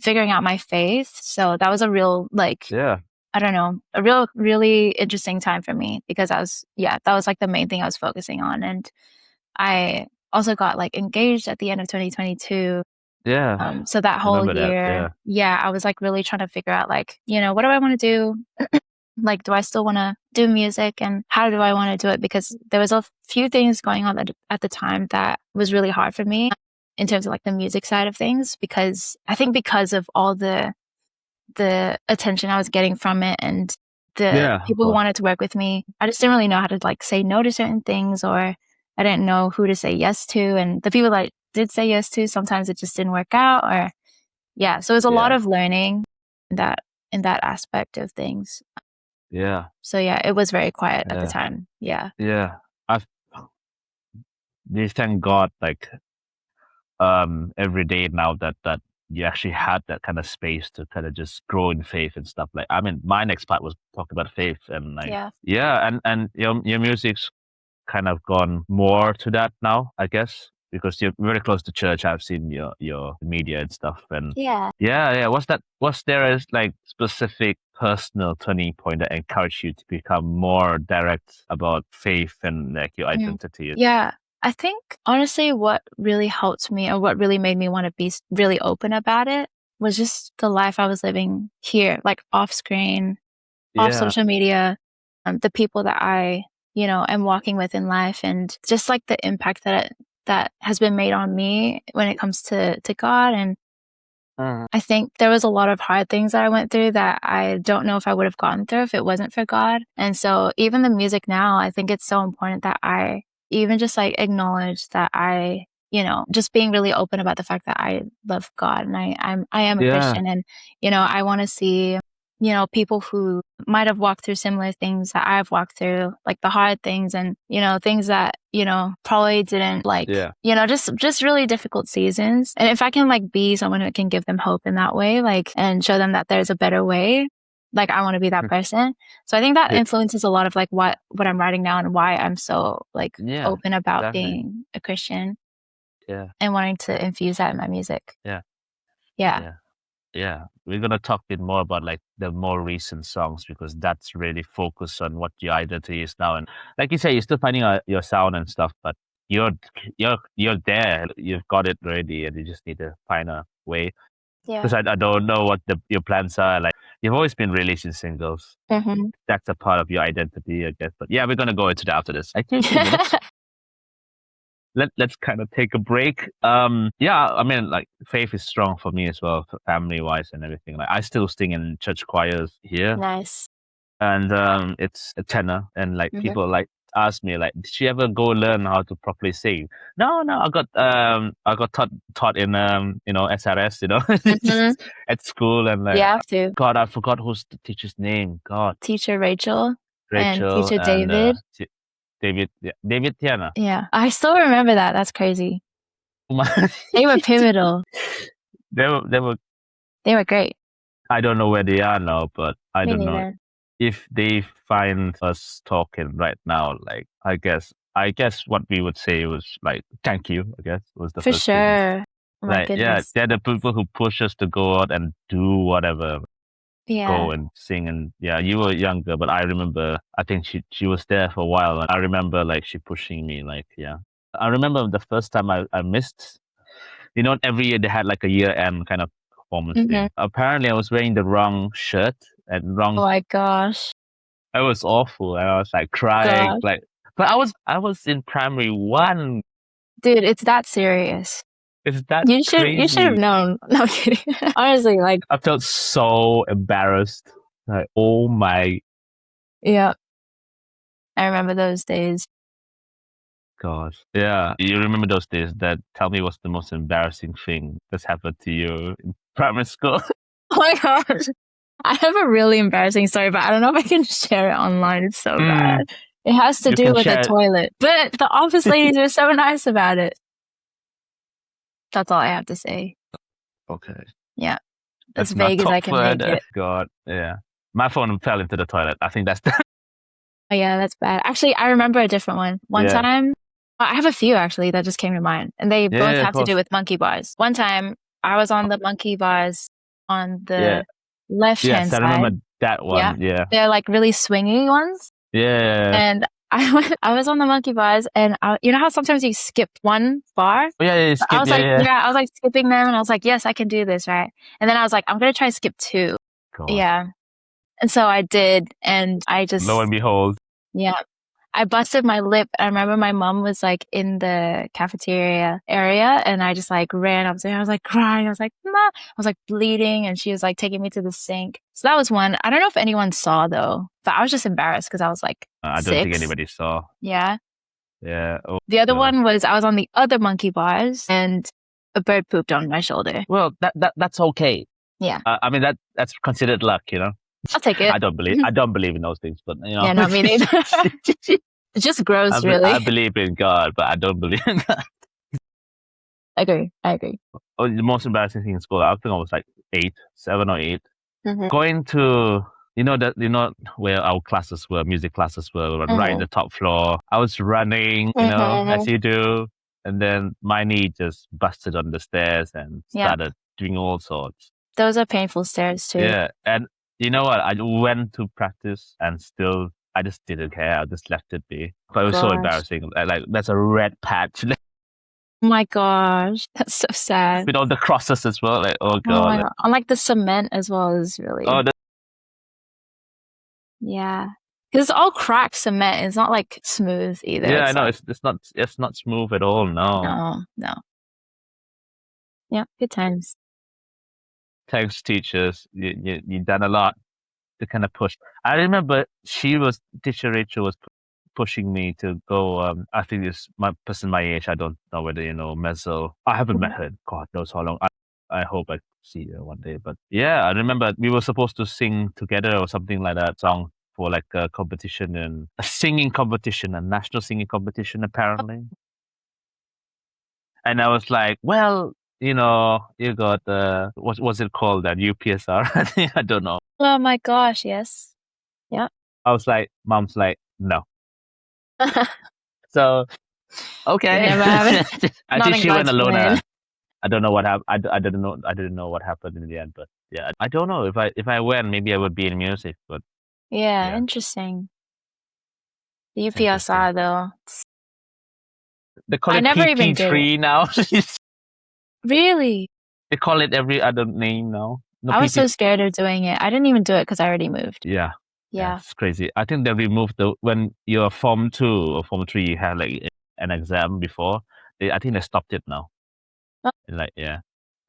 A: figuring out my faith. So that was a real like
B: Yeah.
A: I don't know, really interesting time for me because that was like the main thing I was focusing on. And I also got like engaged at the end of 2022.
B: Yeah.
A: So that whole
B: Remember that.
A: year,
B: Yeah.
A: yeah, I was like really trying to figure out like, what do I want to do? Like, do I still want to do music and how do I want to do it? Because there was a few things going on at the time that was really hard for me in terms of like the music side of things, because I think because of all the attention I was getting from it and the
B: Yeah. Of
A: people who
B: course.
A: wanted to work with me, I just didn't really know how to like say no to certain things, or I didn't know who to say yes to. And the people that I did say yes to, sometimes it just didn't work out, or yeah. So it was a lot
B: Yeah.
A: of learning in that aspect of things.
B: Yeah.
A: So yeah, it was very quiet at the
B: Yeah.
A: time. Yeah.
B: Yeah. I we thank God, like every day now that you actually had that kind of space to kind of just grow in faith and stuff. Like, I mean, my next part was talking about faith and like,
A: Yeah.
B: yeah, and your music's kind of gone more to that now, I guess, because you're very close to church. I've seen your media and stuff, and
A: Yeah.
B: yeah. Was there a like specific personal turning point that encouraged you to become more direct about faith and like your
A: Mhm.
B: identity?
A: Yeah. I think honestly, what really helped me or what really made me want to be really open about it was just the life I was living here, like off screen, off
B: Yeah.
A: social media, the people that I, am walking with in life, and just like the impact that has been made on me when it comes to God. And
B: Mhm.
A: I think there was a lot of hard things that I went through that I don't know if I would have gotten through if it wasn't for God. And so even the music now, I think it's so important that I even just like acknowledge that just being really open about the fact that I love God and I am a
B: Yeah.
A: Christian, and, I want to see, people who might have walked through similar things that I've walked through, like the hard things and, things that, probably didn't like,
B: Yeah.
A: just really difficult seasons. And if I can like be someone who can give them hope in that way, like, and show them that there's a better way, like I want to be that person. So I think that
B: Yeah.
A: influences a lot of like what I'm writing now and why I'm so like
B: Yeah.
A: open about
B: Definitely.
A: being a Christian
B: Yeah.
A: and wanting to infuse that in my music.
B: Yeah.
A: Yeah.
B: Yeah. Yeah. We're gonna talk a bit more about like the more recent songs because that's really focused on what your identity is now. And like you say, you're still finding out your sound and stuff, but you're you're there. You've got it ready, and you just need to find a way.
A: Yeah.
B: Because I don't know what your plans are. Like you've always been releasing singles.
A: Hmm.
B: That's a part of your identity, I guess. But yeah, we're gonna go into that after this. I think let's kind of take a break. Yeah, I mean, like faith is strong for me as well, family wise and everything. Like I still sing in church choirs here,
A: Nice.
B: and it's a tenor, and like
A: Hmm.
B: people like ask me like, did you ever go learn how to properly sing? No, I got taught in SRS,
A: Hmm.
B: just at school, and like
A: Yeah. To
B: God, I forgot who's the teacher's name. God,
A: teacher Rachel and
B: Rachel
A: teacher
B: and
A: David.
B: David, yeah, David Tiana.
A: Yeah. I still remember that. That's crazy. They were pivotal.
B: They were.
A: They were great.
B: I don't know where they are now, but I
A: Me
B: don't know
A: neither.
B: if they find us talking right now. Like, I guess what we would say was like, thank you. I guess was the
A: For
B: first thing.
A: sure. Oh my
B: Like, yeah,
A: goodness.
B: they're the people who push us to go out and do whatever, go
A: Yeah.
B: and sing. And yeah, you were younger, but I remember. I think she was there for a while, and I remember like she pushing me. Like, yeah, I remember the first time I missed. Every year they had like a year end kind of performance
A: Hmm.
B: thing. Apparently, I was wearing the wrong shirt and
A: Oh
B: wrong.
A: my gosh.
B: It was awful, and I was like crying,
A: Gosh.
B: like. But I was in primary one.
A: Dude, it's that serious.
B: Is that
A: You should have
B: crazy?
A: known. No, I'm kidding. Honestly, like,
B: I felt so embarrassed. Like, oh my
A: yeah, I remember those days.
B: gosh. Yeah, you remember those days? That tell me what's the most embarrassing thing that's happened to you in primary school?
A: Oh my gosh. I have a really embarrassing story, but I don't know if I can share it online. It's so
B: Mm,
A: bad. It has to
B: You
A: do
B: can
A: with a
B: share.
A: toilet. But the office ladies are so nice about it. That's all I have to say.
B: Okay.
A: Yeah.
B: That's
A: As
B: not
A: vague as I
B: talk
A: can make
B: further.
A: it.
B: God, yeah. My phone fell into the toilet. I think that's
A: Oh, yeah, that's bad. Actually, I remember a different one. One
B: Yeah.
A: time, I have a few actually that just came to mind, and they both
B: Yeah, of
A: have to do
B: course.
A: with monkey bars. One time, I was on the monkey bars on
B: Yeah.
A: the left-hand
B: Yes, I
A: side.
B: remember that
A: Yeah.
B: one. Yeah.
A: They're like really swingy ones.
B: Yeah.
A: And I was on the monkey bars, and you know how sometimes you skip one bar?
B: Oh, yeah,
A: I
B: skip.
A: was like, I was like skipping them, and I was like, yes, I can do this, right? And then I was like, I'm gonna try to skip 2.
B: God.
A: Yeah. And so I did, and I just,
B: Lo and behold.
A: yeah, I busted my lip. I remember my mom was like in the cafeteria area, and I just like ran up to her. I was like crying. I was like, Ma. I was like bleeding, and she was like taking me to the sink. So that was one. I don't know if anyone saw though, but I was just embarrassed because I was like
B: I
A: 6.
B: don't think anybody saw.
A: Yeah.
B: Yeah. Oh,
A: The other
B: God.
A: one was I was on the other monkey bars, and a bird pooped on my shoulder.
B: Well, that's okay.
A: Yeah.
B: I mean that's considered luck, you know.
A: I'll take it.
B: I don't believe in those things, but you know.
A: Yeah, not me neither. It's just gross, really.
B: I believe in God, but I don't believe in God.
A: I agree.
B: Oh, the most embarrassing thing in school, I think I was like 7 or 8.
A: Mm-hmm.
B: Going to where our classes were, music classes were, right in the top floor. I was running, as you do, and then my knee just busted on the stairs and started doing all sorts.
A: Those are painful stairs too.
B: Yeah, and you know what? I went to practice and still, I just didn't care. I just left it be. But it was so embarrassing. Like there's a red patch.
A: Oh my gosh, that's so sad.
B: With all the crosses as well. Like, oh God.
A: Oh my God. On like the cement as well is really.
B: Oh,
A: yeah. Because it's all cracked cement. It's not like smooth either.
B: Yeah,
A: it's
B: I know.
A: like,
B: It's not smooth at all. No.
A: No. Yeah, good times.
B: Thanks, teachers. You done a lot to kind of push. I remember teacher Rachel was pushing me to go. I think it's my person my age. I don't know whether you know Mezzo. I haven't met her. God knows how long. I hope I see her one day. But yeah, I remember we were supposed to sing together or something like that song for like a competition and a singing competition, a national singing competition apparently. And I was like, well, you got what was it called, that UPSR? I think, I don't know.
A: Oh my gosh, yes. Yeah.
B: I was like, Mom's like, no. So, okay.
A: Never happened.
B: I think she went alone. I don't know what happened. I didn't know what happened in the end, but yeah, I don't know if I went, maybe I would be in music, but
A: yeah. Interesting. The UPSR though.
B: They call it PP3 now.
A: Really?
B: They call it every other name now. No,
A: I was so scared of doing it. I didn't even do it because I already moved.
B: Yeah. It's crazy. I think they removed when you're Form 2 or Form 3, you had like an exam before. I think they stopped it now.
A: Oh.
B: Like, yeah.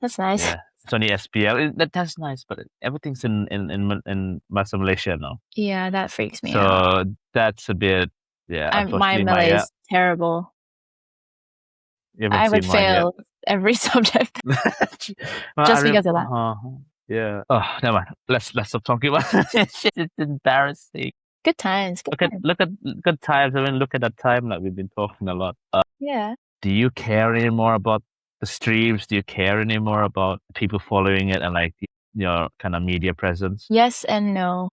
A: That's nice.
B: Yeah. It's only SPL. That's nice, but everything's in Malaysia now.
A: Yeah, that freaks me out.
B: So that's a bit,
A: my Malay is terrible. I would fail every subject just because of that.
B: Yeah. Oh, never mind. Let's stop talking about it. It's embarrassing.
A: Good times.
B: Look at good times. I mean, look at that time. Like we've been talking a lot.
A: Yeah.
B: Do you care anymore about the streams? Do you care anymore about people following it and like your kind of media presence?
A: Yes and no.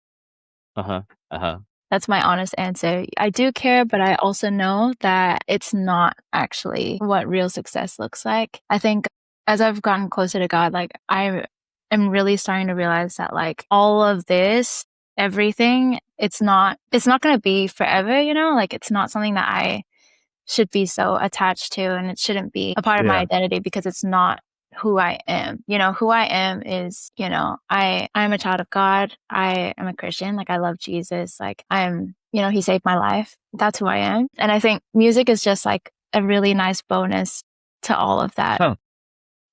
A: That's my honest answer. I do care, but I also know that it's not actually what real success looks like. I think as I've gotten closer to God, like I am really starting to realize that like all of this, everything, it's not going to be forever, like it's not something that I should be so attached to, and it shouldn't be a part of my identity because it's not who I am. Who I am is, I'm a child of God. I am a Christian. Like I love Jesus. Like I'm, he saved my life. That's who I am. And I think music is just like a really nice bonus to all of that.
B: Huh.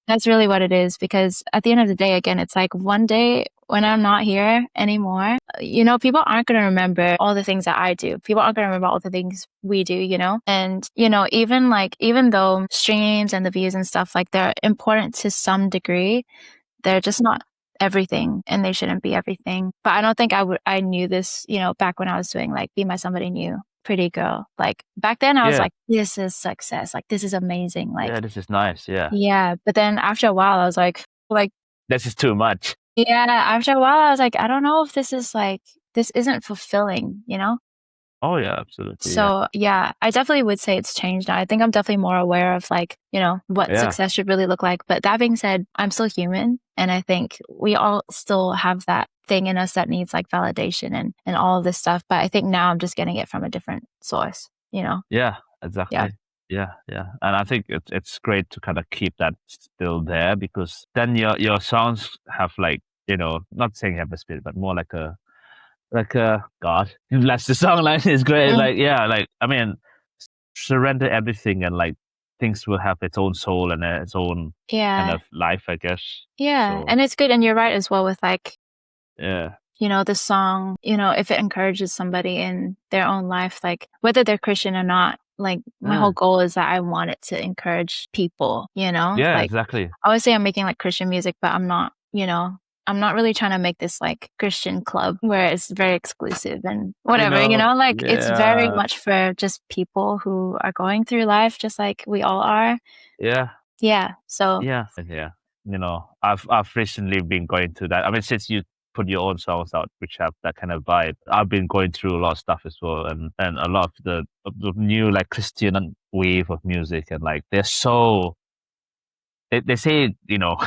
A: That's really what it is, because at the end of the day, again, it's like one day when I'm not here anymore, people aren't going to remember all the things that I do. People aren't going to remember all the things we do, and, even though streams and the views and stuff, like they're important to some degree, they're just not everything, and they shouldn't be everything. But I don't think I knew this, back when I was doing like Be My Somebody New. pretty girl. Like back then I was
B: Yeah.
A: like, this is success. Like this is amazing. Like,
B: Yeah, this is nice. Yeah.
A: yeah. But then after a while I was like,
B: This is too much.
A: yeah, after a while I was like, I don't know if this is like, this isn't fulfilling, you know?
B: Oh yeah, absolutely. Yeah.
A: So yeah, I definitely would say it's changed now. I think I'm definitely more aware of like, you know, what
B: Yeah.
A: success should really look like. But that being said, I'm still human. And I think we all still have that thing in us that needs like validation and all of this stuff. But I think now I'm just getting it from a different source, you know?
B: Yeah,
A: Yeah.
B: exactly. Yeah, yeah. And I think it's great to kind of keep that still there, because then your songs have like, not saying have a spirit, but more like a God. That's the song line is great.
A: Mm.
B: Like, yeah, like I mean, surrender everything, and like things will have its own soul and its own kind
A: Yeah.
B: of life, I guess.
A: Yeah.
B: So
A: And it's good. And you're right as well with like,
B: yeah.
A: you know, the song, you know, if it encourages somebody in their own life, like whether they're Christian or not, like my whole goal is that I want it to encourage people, you know?
B: Yeah,
A: Like
B: exactly.
A: I always say I'm making like Christian music, but I'm not, you know, I'm not really trying to make this like Christian club where it's very exclusive and whatever, you know, like it's very much for just people who are going through life just like we all are.
B: Yeah.
A: Yeah. So
B: Yeah. Yeah. I've recently been going through that. I mean, since you put your own songs out, which have that kind of vibe, I've been going through a lot of stuff as well, and a lot of the new like Christian wave of music, and like they're so they say,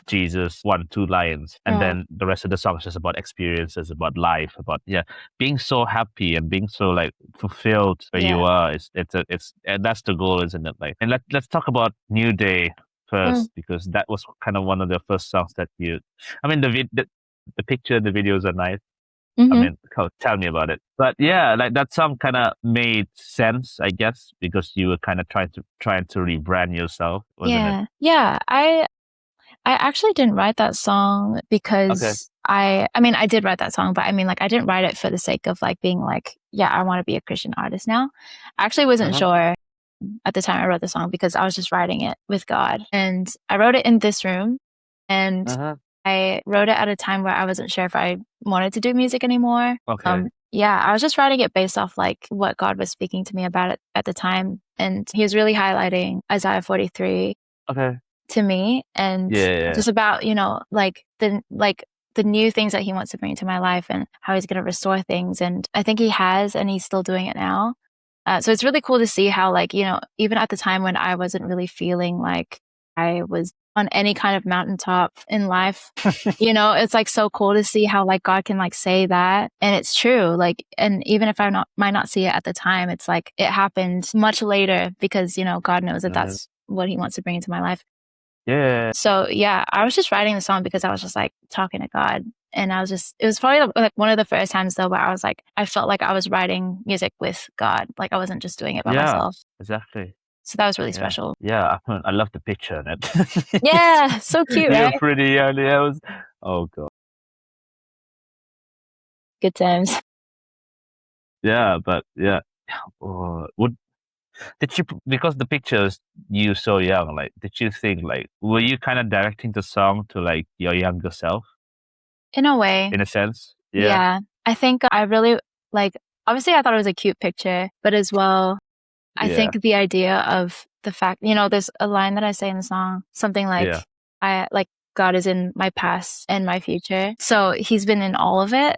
B: Jesus, one, two lines, and then the rest of the song is just about experiences, about life, about being so happy and being so like fulfilled where you
A: yeah.
B: are. It's and that's the goal, isn't it? Like, and let's talk about New Day first, because that was kind of one of the first songs that I mean, the picture, the videos are nice. I mean, tell me about it. But yeah, like that song kind of made sense, I guess, because you were kind of trying to rebrand yourself, wasn't it?
A: Yeah. I actually didn't write that song because I mean, I did write that song, but I mean, like, I didn't write it for the sake of like being like, yeah, I want to be a Christian artist now. I actually wasn't sure at the time I wrote the song because I was just writing it with God. And I wrote it in this room, and I wrote it at a time where I wasn't sure if I wanted to do music anymore.
B: Okay.
A: Yeah, I was just writing it based off like what God was speaking to me about it at the time. And he was really highlighting Isaiah 43
B: Okay.
A: to me, and
B: Yeah.
A: just about, you know, like the new things that he wants to bring into my life and how he's going to restore things. And I think he has, and he's still doing it now. So it's really cool to see how, like, you know, even at the time when I wasn't really feeling like I was on any kind of mountaintop in life, you know, it's like so cool to see how like God can like say that. And it's true. Like, and even if might not see it at the time, it's like it happened much later because, you know, God knows that that's what he wants to bring into my life.
B: Yeah.
A: So yeah, I was just writing the song because I was just like talking to God. And it was probably like one of the first times though where I was like, I felt like I was writing music with God. Like I wasn't just doing it by myself.
B: Exactly.
A: So that was really special.
B: Yeah, I love the picture in it.
A: Yeah, so cute,
B: You're
A: right?
B: pretty young. Oh god.
A: Good times.
B: Yeah, but yeah. Did you, because the pictures you so young, like did you think like, were you kind of directing the song to like your younger self
A: In a way.
B: in a sense?
A: Yeah. I think I really like, obviously I thought it was a cute picture, but as well, I think the idea of the fact, you know, there's a line that I say in the song, something like, God is in my past and my future. So he's been in all of it.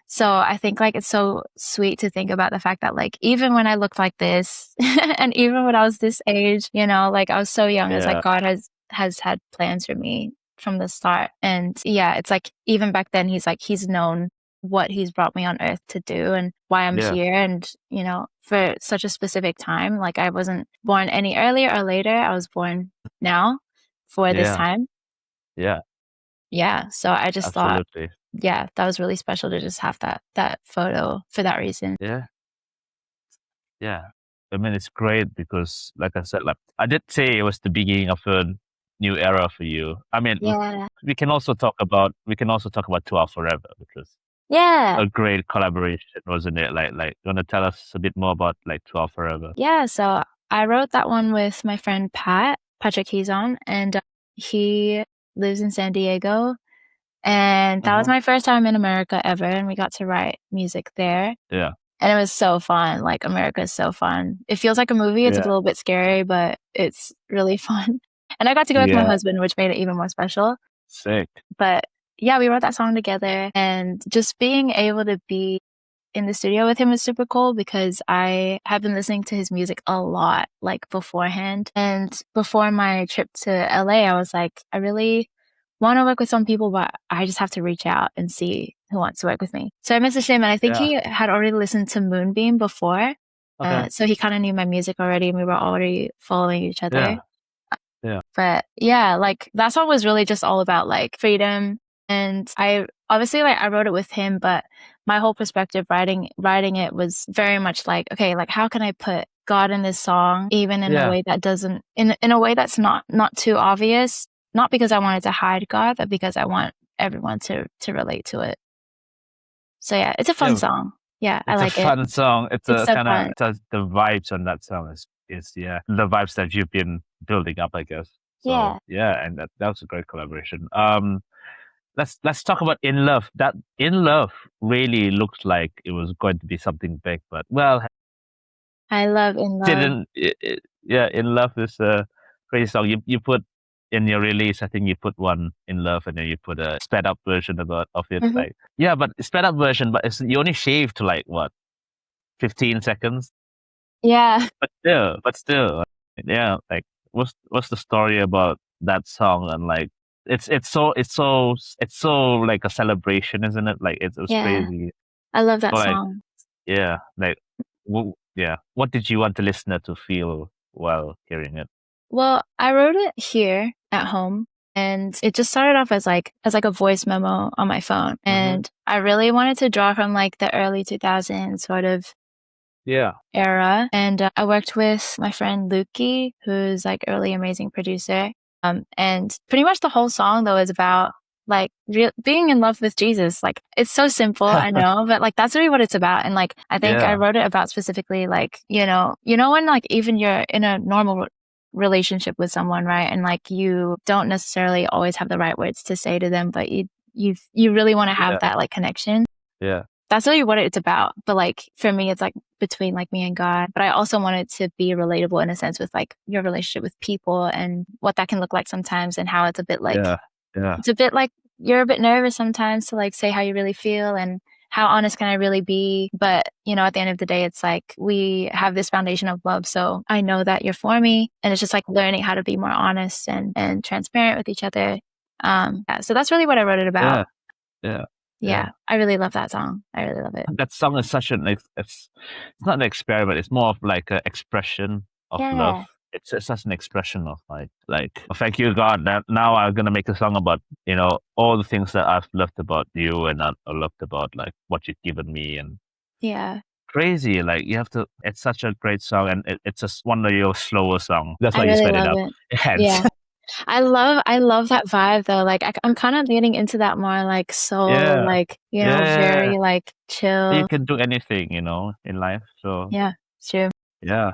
A: So I think like it's so sweet to think about the fact that like even when I looked like this and even when I was this age, you know, like I was so young, it's like God has had plans for me from the start. And yeah, it's like even back then he's known what he's brought me on earth to do and why I'm here. And, you know, for such a specific time, like I wasn't born any earlier or later. I was born now for this time. Yeah. So I just thought, yeah, that was really special to just have that photo for that reason.
B: Yeah. I mean, it's great because, like I said, like I did say it was the beginning of a new era for you. I mean, we can also talk about 2 Hour Forever, because a great collaboration, wasn't it? Like, you want to tell us a bit more about like 2 Hour Forever?
A: Yeah. So I wrote that one with my friend Patrick Heason, and he lives in San Diego. And that was my first time in America ever, and we got to write music there.
B: Yeah.
A: And it was so fun. Like, America is so fun. It feels like a movie. It's a
B: Yeah.
A: little bit scary, but it's really fun. And I got to go with my
B: Yeah.
A: husband, which made it even more special.
B: Sick.
A: But yeah, we wrote that song together, and just being able to be in the studio with him was super cool because I have been listening to his music a lot, like beforehand. And before my trip to LA, I was like, I really want to work with some people, but I just have to reach out and see who wants to work with me. So I messaged him, and I think he had already listened to Moonbeam before.
B: Okay.
A: So he kind of knew my music already, and we were already following each other.
B: Yeah. Yeah.
A: But yeah, like that song was really just all about like freedom. And I obviously like I wrote it with him, but my whole perspective writing it was very much like, okay, like how can I put God in this song, even in a way that doesn't in a way that's not too obvious, not because I wanted to hide God, but because I want everyone to relate to it. So yeah, it's a fun song. Yeah, I like it.
B: It's a fun song. It's a
A: so
B: kind
A: fun.
B: of the vibes on that song is the vibes that you've been building up, I guess. So
A: Yeah.
B: and that was a great collaboration. Let's talk about In Love. That In Love really looked like it was going to be something big, but well,
A: I love In Love.
B: didn't. In Love is a crazy song. You put in your release, I think you put one In Love, and then you put a sped up version of it.
A: Mhm.
B: Like but sped up version, but you only shaved to like what 15 seconds.
A: Yeah.
B: But still, yeah. Like, what's the story about that song? And like, it's so like a celebration, isn't it? Like, it was
A: Yeah.
B: crazy.
A: I love that
B: Like,
A: song.
B: yeah, like, what did you want the listener to feel while hearing it?
A: Well, I wrote it here at home, and it just started off as like a voice memo on my phone. And I really wanted to draw from like the early 2000s sort of era. And I worked with my friend Lukey, who's like a really amazing producer. And pretty much the whole song though is about like being in love with Jesus. Like, it's so simple, I know, but like that's really what it's about. And like I think I wrote it about specifically like, you know when like even you're in a normal relationship with someone, right? And like you don't necessarily always have the right words to say to them, but you really want to have that like connection.
B: Yeah.
A: That's really what it's about. But like for me, it's like between like me and God. But I also want it to be relatable in a sense with like your relationship with people and what that can look like sometimes, and how it's a bit like it's a bit like you're a bit nervous sometimes to like say how you really feel, and how honest can I really be? But at the end of the day, it's like we have this foundation of love. So I know that you're for me, and it's just like learning how to be more honest and transparent with each other. So that's really what I wrote it about. Yeah, I really love that song. I really love it.
B: That song is such it's not an experiment. It's more of like an expression of love. It's such an expression of like thank you God that now I'm gonna make a song about all the things that I've loved about you and I loved about like what you've given me, and crazy. Like, you have to. It's such a great song, and it's just one of your slower songs. That's why you sped it up. Hence.
A: Yeah. I love that vibe though. Like I'm kind of leaning into that more like soul, like very like chill.
B: You can do anything, in life. So
A: yeah, it's true.
B: Yeah,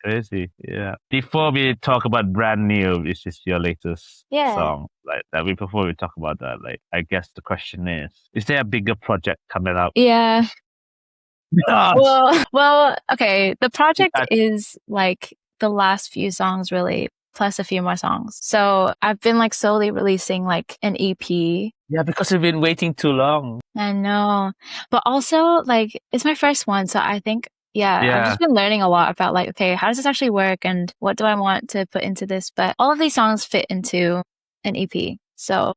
B: crazy. Yeah. Before we talk about Brand New, which is your latest song, like that. Before we talk about that, like I guess the question is there a bigger project coming up?
A: Yeah. Well, okay. The project is like the last few songs really, plus a few more songs. So I've been like slowly releasing like an EP.
B: Yeah, because we've been waiting too long.
A: I know. But also like it's my first one. So I think, I've just been learning a lot about like, okay, how does this actually work? And what do I want to put into this? But all of these songs fit into an EP. So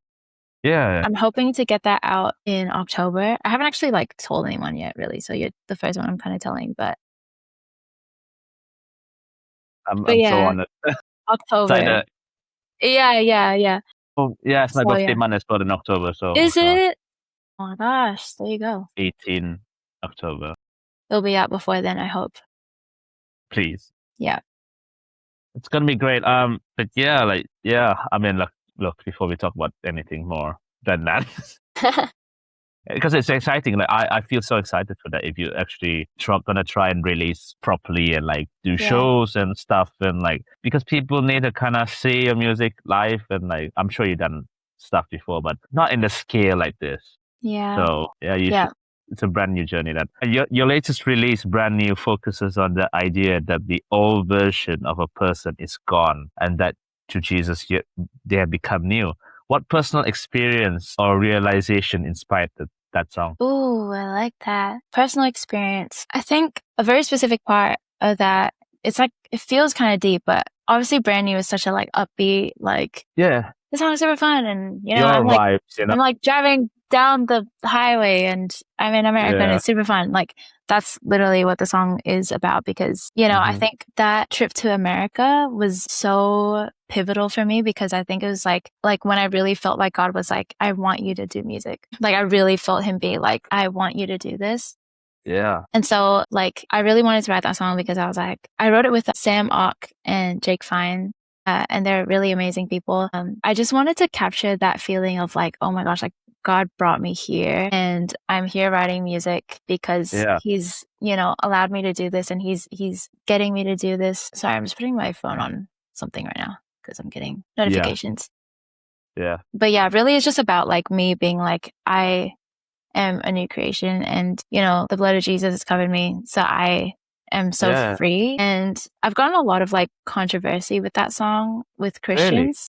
A: I'm hoping to get that out in October. I haven't actually like told anyone yet, really. So you're the first one I'm kind of telling, but
B: I'm so honored.
A: October. Yeah.
B: Oh, yeah, it's my birthday month as well in October. So
A: is it? Oh my gosh, there you go.
B: 18 October.
A: It'll be out before then, I hope.
B: Please.
A: Yeah.
B: It's gonna be great. But I mean, look, before we talk about anything more than that, because it's exciting. Like I feel so excited for that. If you actually gonna try and release properly and like do shows and stuff, and like because people need to kind of see your music live, and like I'm sure you've done stuff before, but not in the scale like this.
A: Yeah.
B: So you it's a brand new journey. That and your latest release, Brand New, focuses on the idea that the old version of a person is gone, and that to Jesus they have become new. What personal experience or realization inspired that song?
A: Ooh, I like that. Personal experience. I think a very specific part of that, it's like, it feels kind of deep, but obviously Brand New is such a like upbeat, like,
B: Yeah,
A: the song is super fun. And,
B: your vibes,
A: I'm like driving down the highway and I'm in America and
B: Yeah.
A: it's super fun. Like, that's literally what the song is about because, I think that trip to America was so pivotal for me because I think it was like when I really felt like God was like, I want you to do music. Like, I really felt him be like, I want you to do this.
B: Yeah.
A: And so, like, I really wanted to write that song because I was like, I wrote it with Sam Ock and Jake Fine. And they're really amazing people. I just wanted to capture that feeling of like, oh my gosh, like God brought me here and I'm here writing music because he's, allowed me to do this and he's getting me to do this. Sorry, I'm just putting my phone on something right now because I'm getting notifications.
B: Yeah.
A: But yeah, really it's just about like me being like, I am a new creation and, the blood of Jesus has covered me. So I am so free. And I've gotten a lot of like controversy with that song with Christians.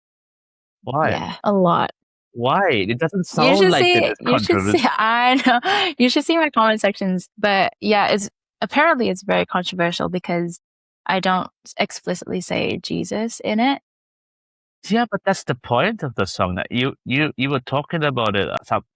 B: Really? Why?
A: Yeah, a lot.
B: Why? It doesn't sound like it is controversial.
A: I know. You should see my comment sections. But yeah, it's very controversial because I don't explicitly say Jesus in it.
B: Yeah, but that's the point of the song. That you were talking about it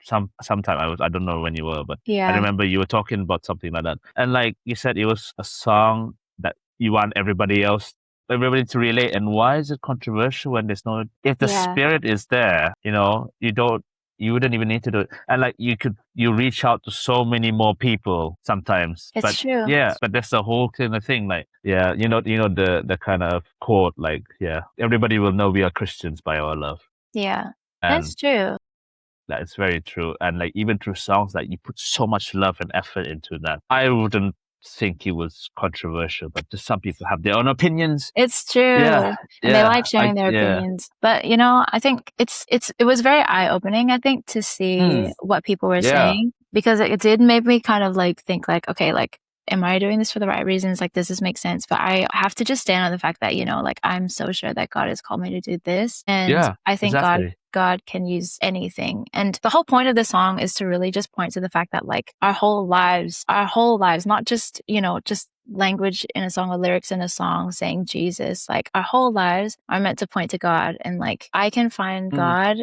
B: sometime. I don't know when you were, but I remember you were talking about something like that. And like you said, it was a song that you want everybody to relate. And why is it controversial when there's no? If the spirit is there, you wouldn't even need to do it. And like you reach out to so many more people sometimes.
A: It's true.
B: Yeah, but that's the whole kind of thing. Like, yeah, the kind of quote, like, yeah, everybody will know we are Christians by our love.
A: Yeah,
B: And
A: that's true.
B: that is very true. And like even through songs, like you put so much love and effort into that. I wouldn't think it was controversial, but just some people have their own opinions.
A: It's true.
B: Yeah.
A: And they like sharing their opinions. But I think it was very eye-opening, I think, to see what people were saying because it did make me kind of like think like, okay, like, am I doing this for the right reasons? Like, does this make sense? But I have to just stand on the fact that, like, I'm so sure that God has called me to do this. And I think God can use anything. And the whole point of the song is to really just point to the fact that like our whole lives, not just, just language in a song or lyrics in a song saying Jesus, like our whole lives are meant to point to God. And like, I can find God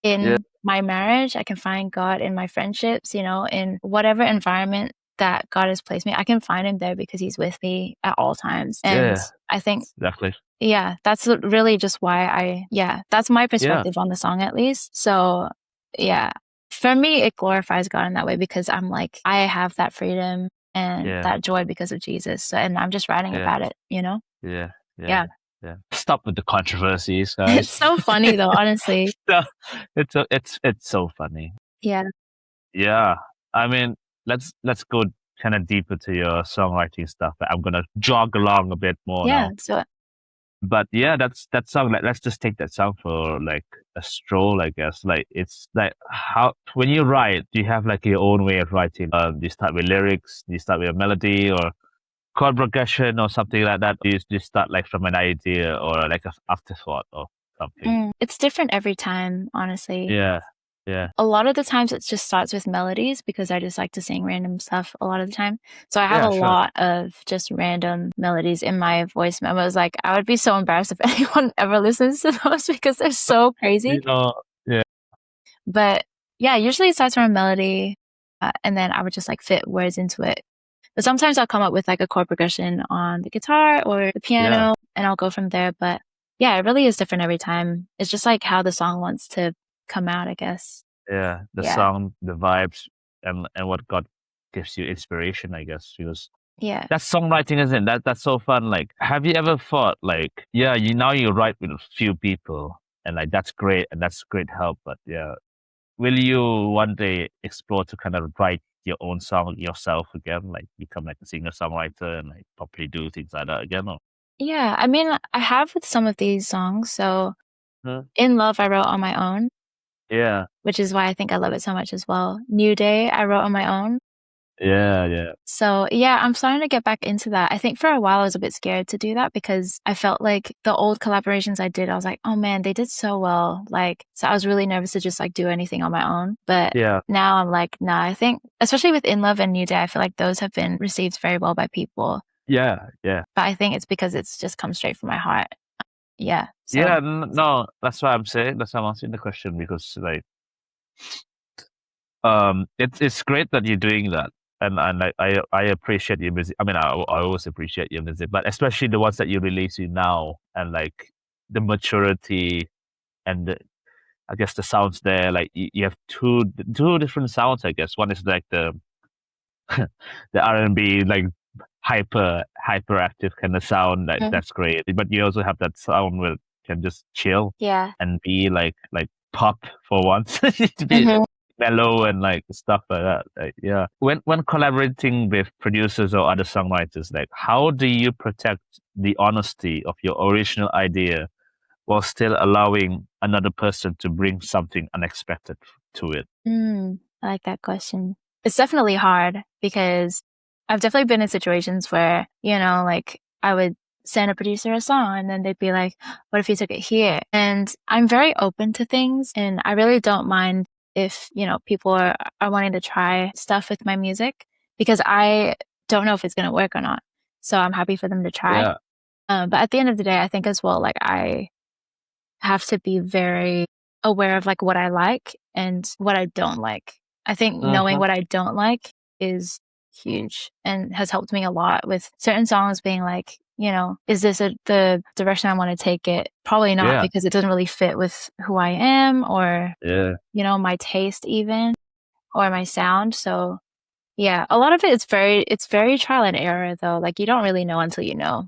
A: in my marriage. I can find God in my friendships, in whatever environment that God has placed me. I can find him there because he's with me at all times. And I think
B: exactly.
A: Yeah, that's really just why that's my perspective on the song at least. So yeah, for me, it glorifies God in that way because I'm like, I have that freedom and that joy because of Jesus. So, and I'm just writing about it,
B: Yeah. Stop with the controversies, guys.
A: It's so funny though, honestly.
B: It's so funny.
A: Yeah.
B: Yeah. I mean, let's go kind of deeper to your songwriting stuff. I'm gonna jog along a bit more now.
A: So
B: but yeah, that song. Like, let's just take that song for like a stroll, I guess. Like, it's like how when you write, do you have like your own way of writing? Do you start with lyrics? Do you start with a melody or chord progression or something like that? Do you start like from an idea or like an afterthought or something?
A: It's different every time, honestly.
B: Yeah.
A: A lot of the times it just starts with melodies because I just like to sing random stuff a lot of the time. So I have a lot of just random melodies in my voice memos. Like, I would be so embarrassed if anyone ever listens to those because they're so crazy. But yeah, usually it starts from a melody and then I would just like fit words into it. But sometimes I'll come up with like a chord progression on the guitar or the piano and I'll go from there. But yeah, it really is different every time. It's just like how the song wants to come out, I guess.
B: Yeah, the sound, the vibes, and what God gives you inspiration, I guess. Because that's songwriting, isn't it? That's so fun. Like, have you ever thought like, you write with a few people, and like that's great, and that's great help. But will you one day explore to kind of write your own song yourself again, like become like a singer songwriter and like probably do things like that again? Or
A: yeah, I mean, I have with some of these songs. So, In Love, I wrote on my own.
B: Yeah.
A: Which is why I think I love it so much as well. New Day, I wrote on my own.
B: Yeah.
A: So yeah, I'm starting to get back into that. I think for a while I was a bit scared to do that because I felt like the old collaborations I did, I was like, oh man, they did so well. Like, so I was really nervous to just like do anything on my own. But
B: Yeah.
A: now I'm like, nah, I think, especially with In Love and New Day, I feel like those have been received very well by people.
B: Yeah.
A: But I think it's because it's just come straight from my heart. Yeah. So
B: Yeah, no, that's why I'm saying. That's why I'm asking the question because, like, it's great that you're doing that, and I appreciate your music. I mean, I always appreciate your music, but especially the ones that you're releasing now, and like the maturity and I guess the sounds there. Like you have two different sounds. I guess one is like the the R&B like hyperactive kind of sound. Like that's great, but you also have that sound where you can just chill
A: yeah.
B: and be like pop for once to be mellow and like stuff like that. Like, yeah. When collaborating with producers or other songwriters, like how do you protect the honesty of your original idea while still allowing another person to bring something unexpected to it?
A: I like that question. It's definitely hard because I've definitely been in situations where, like I would send a producer a song and then they'd be like, what if you took it here? And I'm very open to things and I really don't mind if, people are wanting to try stuff with my music because I don't know if it's going to work or not. So I'm happy for them to try.
B: Yeah.
A: But at the end of the day, I think as well, like I have to be very aware of like what I like and what I don't like. I think knowing what I don't like is huge and has helped me a lot with certain songs being like, is this the direction I want to take it? Probably not
B: Yeah.
A: because it doesn't really fit with who I am or,
B: Yeah.
A: my taste even or my sound. So yeah, a lot of it is it's very trial and error though. Like you don't really know until you know.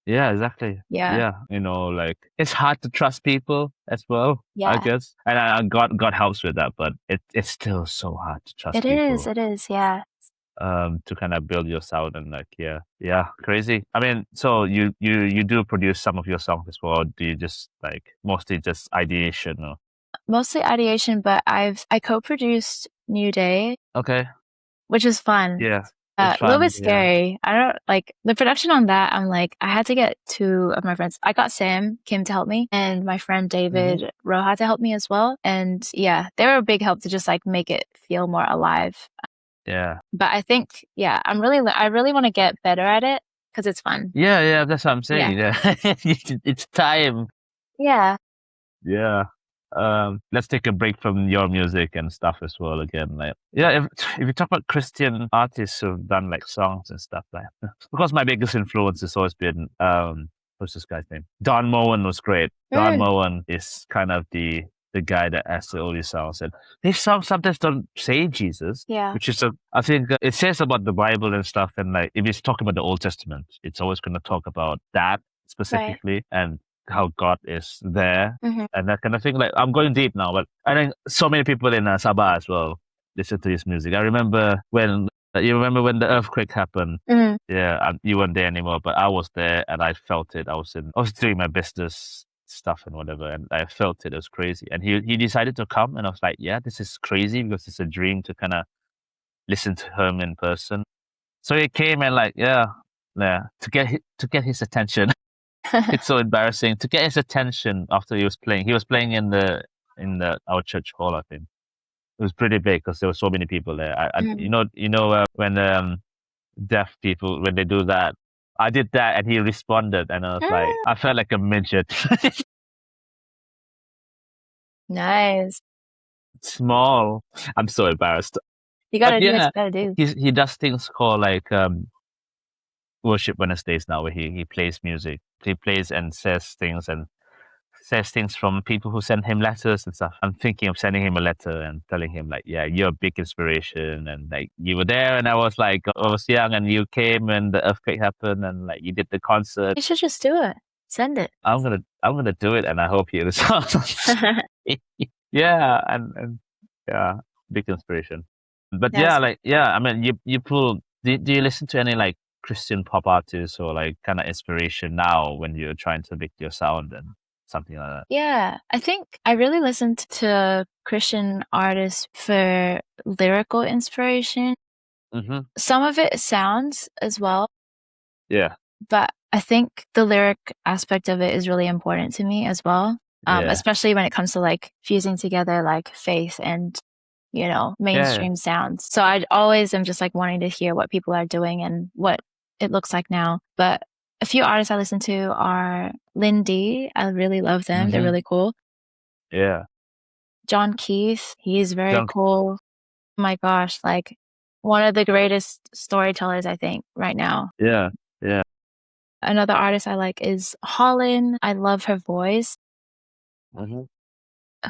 B: Yeah, exactly.
A: Yeah.
B: Yeah, like it's hard to trust people as well, I
A: Yeah.
B: guess. And God helps with that, but it's still so hard to trust
A: It is.
B: people.
A: It is. Yeah.
B: To kind of build your sound and like yeah, crazy. I mean, so you do produce some of your songs as well. Or do you just like mostly just ideation or
A: Mostly ideation, but I co-produced New Day,
B: okay?
A: which is fun.
B: Yeah, it's
A: A little
B: fun.
A: bit
B: Yeah.
A: scary. I don't like the production on that. I'm like, I had to get two of my friends. I got Sam Kim to help me and my friend
B: Hmm.
A: David Roja to help me as well. And yeah, they were a big help to just like make it feel more alive.
B: Yeah.
A: But I think, yeah, I really want to get better at it because it's fun.
B: Yeah. That's what I'm
A: Yeah.
B: saying. Yeah, it's time.
A: Yeah.
B: Yeah. Let's take a break from your music and stuff as well again. Like, yeah, if you talk about Christian artists who've done like songs and stuff like because my biggest influence has always been what's this guy's name? Don Moen was great. Don Moen is kind of the guy that has all these songs and these songs sometimes don't say Jesus.
A: Yeah.
B: Which is I think it says about the Bible and stuff and like if it's talking about the Old Testament, it's always gonna talk about that specifically and how God is there and that kind of thing. Like I'm going deep now, but I think so many people in Sabah as well listen to his music. I remember when you remember when the earthquake happened. Yeah, you weren't there anymore, but I was there and I felt it. I was doing my business stuff and whatever, and I felt it. It was crazy. And he decided to come, and I was like, yeah, this is crazy because it's a dream to kind of listen to him in person. So he came and like, yeah, to get his attention. It's so embarrassing to get his attention after he was playing. He was playing in the our church hall, I think. It was pretty big because there were so many people there. When deaf people when they do that, I did that and he responded, and I was like, I felt like a midget,
A: Nice.
B: small. I'm so embarrassed.
A: You
B: But
A: gotta do what
B: yeah,
A: you gotta do.
B: he does things called like worship Wednesdays now, where he plays music. He plays and says things from people who send him letters and stuff. I'm thinking of sending him a letter and telling him like, yeah, you're a big inspiration and like you were there and I was young and you came and the earthquake happened and like you did the concert.
A: You should just do it. Send it.
B: I'm gonna do it and I hope he responds. Yeah, and yeah, big inspiration. But yeah,
A: Yes.
B: like yeah, I mean you pull do you listen to any like Christian pop artists or like kind of inspiration now when you're trying to make your sound and something like that?
A: Yeah, I think I really listened to Christian artists for lyrical inspiration.
B: Mm-hmm.
A: Some of it sounds as well,
B: Yeah.
A: but I think the lyric aspect of it is really important to me as well.
B: Yeah.
A: Especially when it comes to like fusing together like faith and,
B: Yeah.
A: mainstream sounds. So I always am just like wanting to hear what people are doing and what it looks like now. But a few artists I listen to are Lindy. I really love them. They're
B: Mm-hmm.
A: really cool.
B: Yeah.
A: John Keith, he's very
B: Junk.
A: cool. My gosh, like one of the greatest storytellers, I think, right now.
B: Yeah. Yeah.
A: Another artist I like is Holland. I love her voice.
B: Mm-hmm.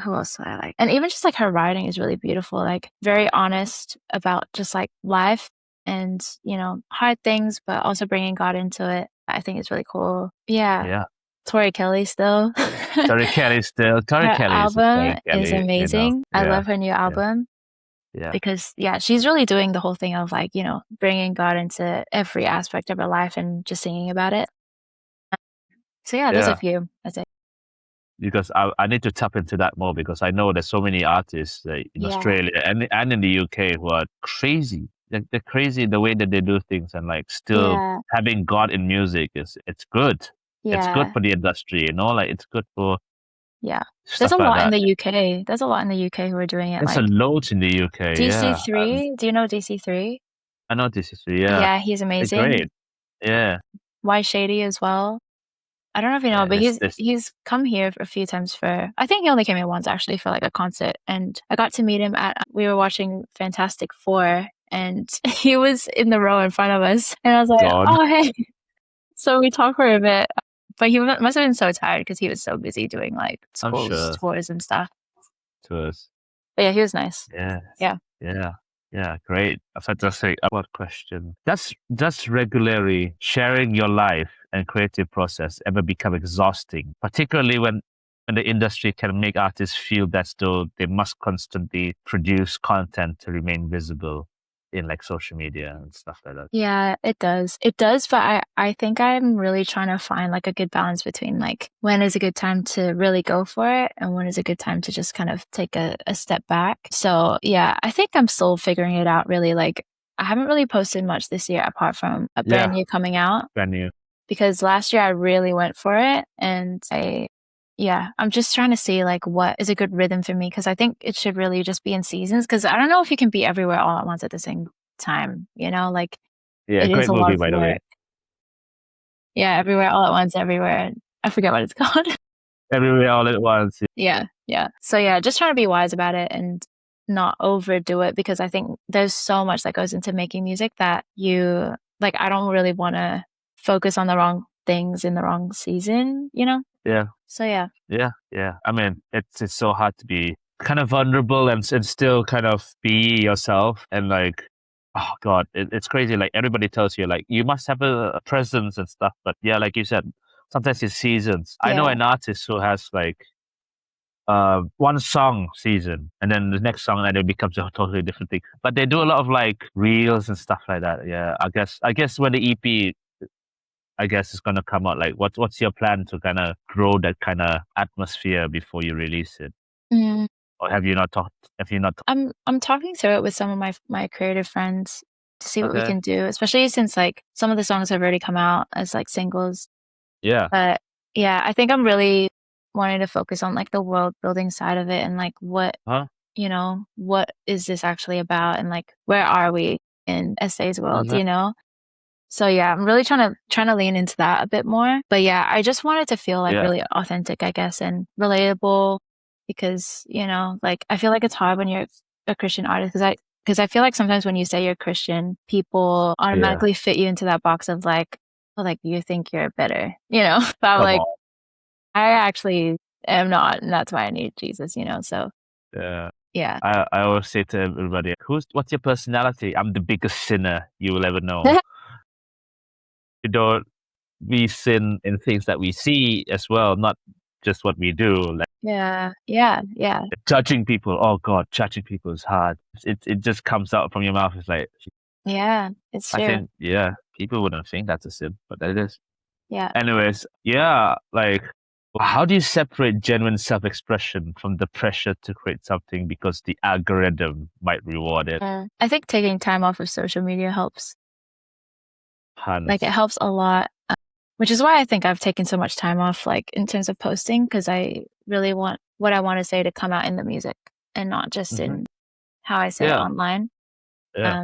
A: Who else do I like? And even just like her writing is really beautiful, like very honest about just like life and, hard things, but also bringing God into it. I think it's really cool. Yeah.
B: Yeah.
A: Tori Kelly still.
B: Tori Kelly still. Tori
A: Her
B: Kelly is
A: album
B: Tori
A: is
B: Kelly,
A: amazing. I
B: Yeah.
A: love her new
B: Yeah.
A: album.
B: Yeah.
A: Because she's really doing the whole thing of like, bringing God into every aspect of her life and just singing about it. So yeah, there's a
B: Yeah.
A: few. That's it.
B: Because I need to tap into that more because I know there's so many artists in
A: Yeah.
B: Australia and in the UK who are crazy. They're crazy the way that they do things and like still
A: Yeah.
B: having God in music it's good. It's good
A: Yeah.
B: for the industry, like it's good for
A: Yeah. There's
B: stuff
A: a
B: like
A: lot in
B: that.
A: the UK. There's a lot in the UK who are doing it.
B: There's a
A: Like
B: lot in the UK, yeah.
A: DC3. Do you know DC3?
B: I know this is yeah.
A: Yeah, he's
B: They're
A: amazing.
B: great. Yeah.
A: Y Shady as well. I don't know if you know,
B: Yeah.
A: but
B: This
A: he's come here a few times I think he only came here once actually for like a concert, and I got to meet him we were watching Fantastic Four, and he was in the row in front of us, and I was like,
B: God.
A: oh hey. So we talked for a bit, but he must have been so tired because he was so busy doing like
B: I'm
A: schools
B: sure
A: tours and stuff.
B: to us.
A: But yeah, he was nice.
B: Yeah.
A: Yeah.
B: Yeah. Yeah. Great. A fantastic what question. Does regularly sharing your life and creative process ever become exhausting, particularly when the industry can make artists feel that though they must constantly produce content to remain visible in like social media and stuff like that?
A: Yeah, it does. It does, but I think I'm really trying to find like a good balance between like when is a good time to really go for it and when is a good time to just kind of take a step back. So yeah, I think I'm still figuring it out really. Like I haven't really posted much this year apart from a brand new coming out,
B: Brand new.
A: because last year I really went for it, and I'm just trying to see like what is a good rhythm for me, because I think it should really just be in seasons, because I don't know if you can be everywhere all at once at the same time, like
B: Yeah,
A: it is
B: great
A: a lot
B: movie
A: of
B: by the way.
A: work. Yeah, everywhere all at once, everywhere. I forget what it's called.
B: Everywhere all at once.
A: Yeah, yeah. So yeah, just trying to be wise about it and not overdo it, because I think there's so much that goes into making music that I don't really want to focus on the wrong things in the wrong season,
B: Yeah.
A: So yeah.
B: Yeah, yeah. I mean, it's so hard to be kind of vulnerable and still kind of be yourself and like, oh God, it's crazy. Like everybody tells you like you must have a presence and stuff, but yeah, like you said, sometimes it's seasons. I know
A: Yeah.
B: an artist who has like one song season and then the next song and it becomes a totally different thing. But they do a lot of like reels and stuff like that. Yeah, I guess when the EP I guess it's gonna come out. Like, what's your plan to kind of grow that kind of atmosphere before you release it,
A: Mm,
B: or have you not talked? Have you not?
A: I'm talking through it with some of my creative friends to see what we
B: Okay.
A: can do, especially since like some of the songs have already come out as like singles.
B: Yeah.
A: But yeah, I think I'm really wanting to focus on like the world building side of it and like
B: Huh?
A: what is this actually about, and like where are we in Estee's world,
B: Mhm.
A: So yeah, I'm really trying to lean into that a bit more. But yeah, I just want it to feel like
B: Yeah.
A: really authentic, I guess, and relatable, because, like I feel like it's hard when you're a Christian artist, because I feel like sometimes when you say you're Christian, people
B: Yeah.
A: automatically fit you into that box of like, oh, like you think you're better, But I'm
B: Come
A: like,
B: on.
A: I actually am not, and that's why I need Jesus, So
B: Yeah.
A: yeah.
B: I always say to everybody, what's your personality? I'm the biggest sinner you will ever know. You don't we sin in things that we see as well, not just what we do. Like
A: Yeah, yeah, yeah,
B: judging people. Oh God, judging people is hard. It just comes out from your mouth. It's like
A: yeah. It's
B: I
A: true.
B: think yeah, people wouldn't think that's a sin, but that is.
A: Yeah.
B: Anyways, yeah, like How do you separate genuine self-expression from the pressure to create something because the algorithm might reward it?
A: I think taking time off of social media helps. Like it
B: Hans.
A: helps a lot, which is why I think I've taken so much time off, like in terms of posting, because I really want what I want to say to come out in the music and not just
B: Hmm.
A: in how I say it
B: Yeah,
A: online.
B: yeah.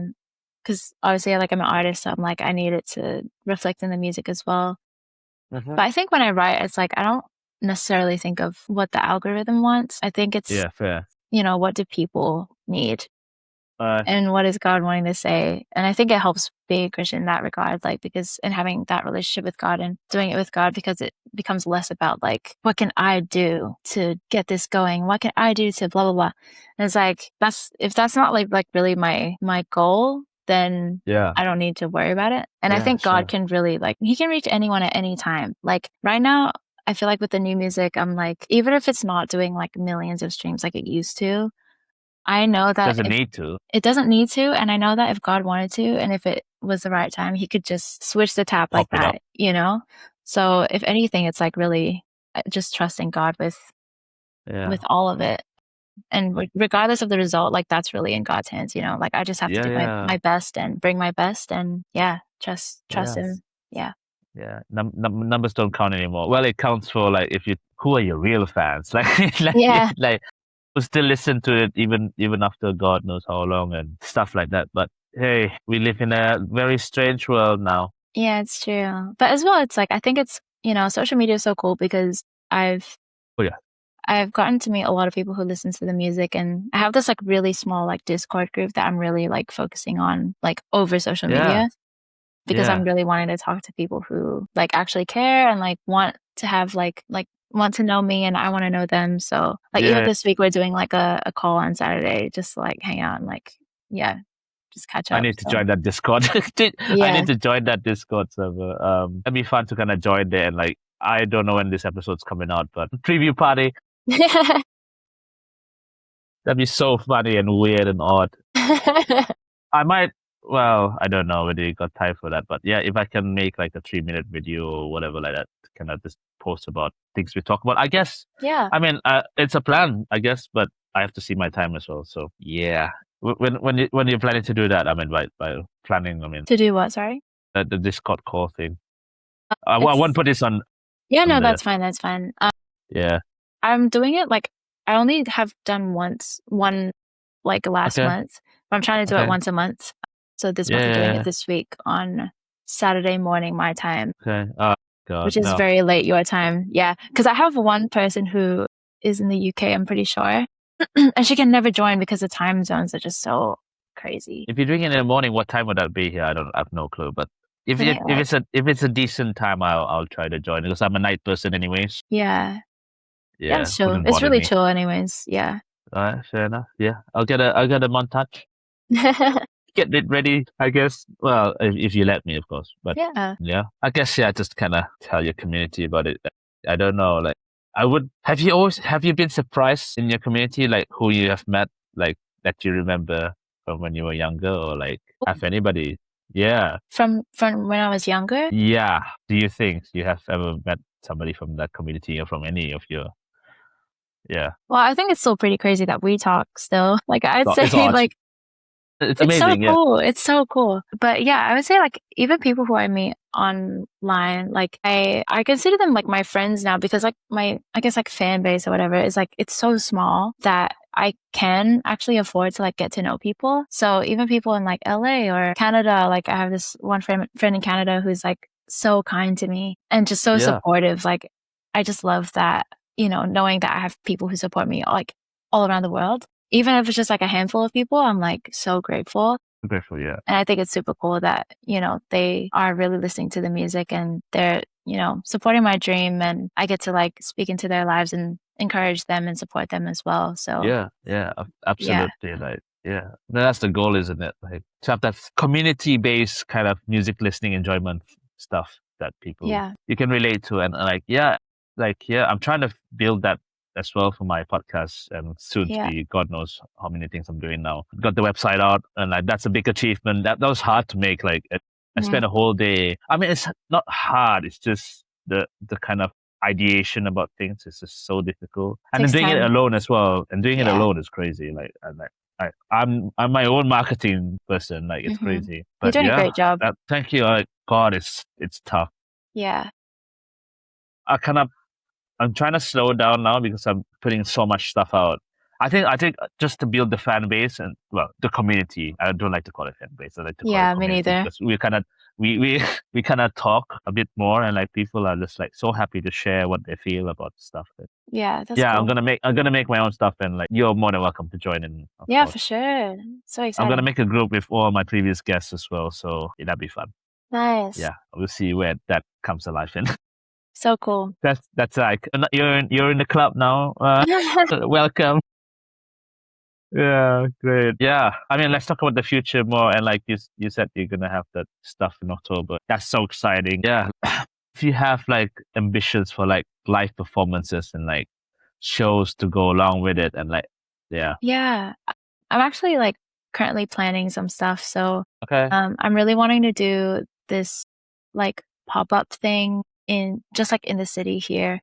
A: Because obviously, like I'm an artist, so I'm like I need it to reflect in the music as well.
B: Hmm.
A: But I think when I write, it's like I don't necessarily think of what the algorithm wants. I think it's,
B: Yeah, fair.
A: what do people need?
B: Uh,
A: And what is God wanting to say? And I think it helps being a Christian in that regard, like because and having that relationship with God and doing it with God, because it becomes less about like, what can I do to get this going? What can I do to blah blah blah? And it's like if that's not like really my goal, then
B: yeah,
A: I don't need to worry about it. And I
B: yeah,
A: think God
B: sure.
A: can really like he can reach anyone at any time. Like right now, I feel like with the new music, I'm like, even if it's not doing like millions of streams like it used to, I know that
B: Doesn't
A: if
B: need to
A: it doesn't need to, and I know that if God wanted to, and if it was the right time, he could just switch the tap like
B: pop it up.
A: that. So if anything, it's like really just trusting God with
B: Yeah,
A: all of it. And regardless of the result, like that's really in God's hands. Like I just have to
B: yeah,
A: do
B: yeah,
A: my best and bring my best and yeah, trust
B: yeah,
A: him. Yeah.
B: yeah. Numbers don't count anymore. Well, it counts for like if you who are your real fans, like
A: Yeah.
B: like who still listen to it even after God knows how long and stuff like that. But hey, we live in a very strange world now.
A: Yeah, it's true. But as well, it's like I think social media is so cool because I've
B: Oh yeah,
A: I've gotten to meet a lot of people who listen to the music, and I have this like really small like Discord group that I'm really like focusing on like over social
B: yeah,
A: media because I'm
B: yeah,
A: really wanting to talk to people who like actually care and like want to have like want to know me and I want to know them. So like even
B: yeah.
A: this week we're doing like a call on Saturday just to like hang out and like yeah, just catch
B: I
A: up.
B: need to
A: So
B: join that Discord. I
A: yeah.
B: need to join that Discord server. That'd be fun to kind of join there and like I don't know when this episode's coming out, but preview party. That'd be so funny and weird and odd. I might. Well, I don't know whether you got time for that, but yeah, if I can make like a 3 minute video or whatever like that, kind of just post about things we talk about. I guess.
A: Yeah.
B: I mean, it's a plan, I guess, but I have to see my time as well. So yeah, when you're planning to do that, I mean, by planning, I mean
A: To do what? Sorry.
B: the Discord call thing. I won't
A: It's
B: put this
A: yeah,
B: on
A: no,
B: the
A: that's fine. That's fine.
B: yeah.
A: I'm doing it like I only have done one like last
B: Okay,
A: month, but I'm trying to do it
B: okay,
A: once a month. So this
B: yeah,
A: month we're
B: yeah,
A: doing it
B: yeah.
A: this week on Saturday morning my time,
B: Okay. Oh God,
A: which is
B: no.
A: very late your time. Yeah, because I have one person who is in the UK, I'm pretty sure, and she can never join because the time zones are just so crazy.
B: If you're doing it in the morning, what time would that be here? I have no clue. But
A: I think like
B: if it's a decent time, I'll try to join because I'm a night person anyways.
A: yeah, yeah,
B: Yeah,
A: it's chill.
B: wouldn't
A: It's
B: bother
A: really
B: me.
A: chill, anyways. Yeah.
B: All right, fair enough. Yeah, I'll get a montage. Get it ready, I guess. Well, if you let me, of course. But
A: Yeah.
B: yeah, I guess yeah, just kind of tell your community about it. I don't know, like I would. Have you been surprised in your community, like who you have met, like that you remember from when you were younger, or like have anybody? Yeah,
A: From when I was younger.
B: yeah. Do you think you have ever met somebody from that community or from any of your? Yeah,
A: Well, I think it's still pretty crazy that we talk still. Like I'd
B: it's
A: say
B: odd.
A: like
B: It's
A: it's so
B: amazing. Yeah.
A: cool. It's so cool. But yeah, I would say like even people who I meet online, like I consider them like my friends now because like my I guess like fan base or whatever is like it's so small that I can actually afford to like get to know people. So even people in like LA or Canada, like I have this one friend in Canada who's like so kind to me and just so
B: Yeah.
A: supportive. Like I just love that, knowing that I have people who support me like all around the world. Even if it's just like a handful of people, I'm like so grateful.
B: I'm grateful. Yeah.
A: And I think it's super cool that, they are really listening to the music and they're, supporting my dream and I get to like speak into their lives and encourage them and support them as well. So
B: Yeah, yeah,
A: yeah,
B: absolutely. Like, yeah, that's the goal, isn't it? Like to have that community-based kind of music listening enjoyment stuff that people
A: yeah,
B: you can relate to, and like yeah, I'm trying to build that as well for my podcast, and soon to
A: yeah,
B: be, God knows how many things I'm doing now. Got the website out, and like that's a big achievement. That was hard to make. Like I
A: mm,
B: spent a whole day. I mean, it's not hard. It's just the kind of ideation about things is just so difficult. And then
A: Takes
B: doing it
A: time.
B: alone as well. And doing it
A: Yeah.
B: alone is crazy. I'm my own marketing person. Like it's
A: hmm
B: crazy.
A: You're
B: But
A: doing a
B: yeah,
A: great job.
B: thank you. Like God, it's tough.
A: Yeah.
B: I kind of I'm trying to slow down now because I'm putting so much stuff out. I think just to build the fan base and well the community. I don't like to call it fan base. I like to call it
A: Yeah, me
B: community
A: neither.
B: because we kind of talk a bit more and like people are just like so happy to share what they feel about stuff.
A: Yeah, that's
B: Yeah,
A: cool.
B: I'm gonna make my own stuff and like you're more than welcome to join in. Of
A: Yeah,
B: course,
A: for sure. So
B: I'm gonna
A: exciting.
B: make a group with all my previous guests as well. So yeah, that'd be fun.
A: Nice.
B: Yeah, we'll see where that comes alive in.
A: So cool.
B: That's like you're in the club now. Welcome. Yeah, great. Yeah, I mean, let's talk about the future more. And like you said, you're gonna have that stuff in October. That's so exciting. Yeah, if you have like ambitions for like live performances and like shows to go along with it, and like, yeah,
A: Yeah. I'm actually like currently planning some stuff. So
B: okay,
A: I'm really wanting to do this like pop-up thing in just like in the city here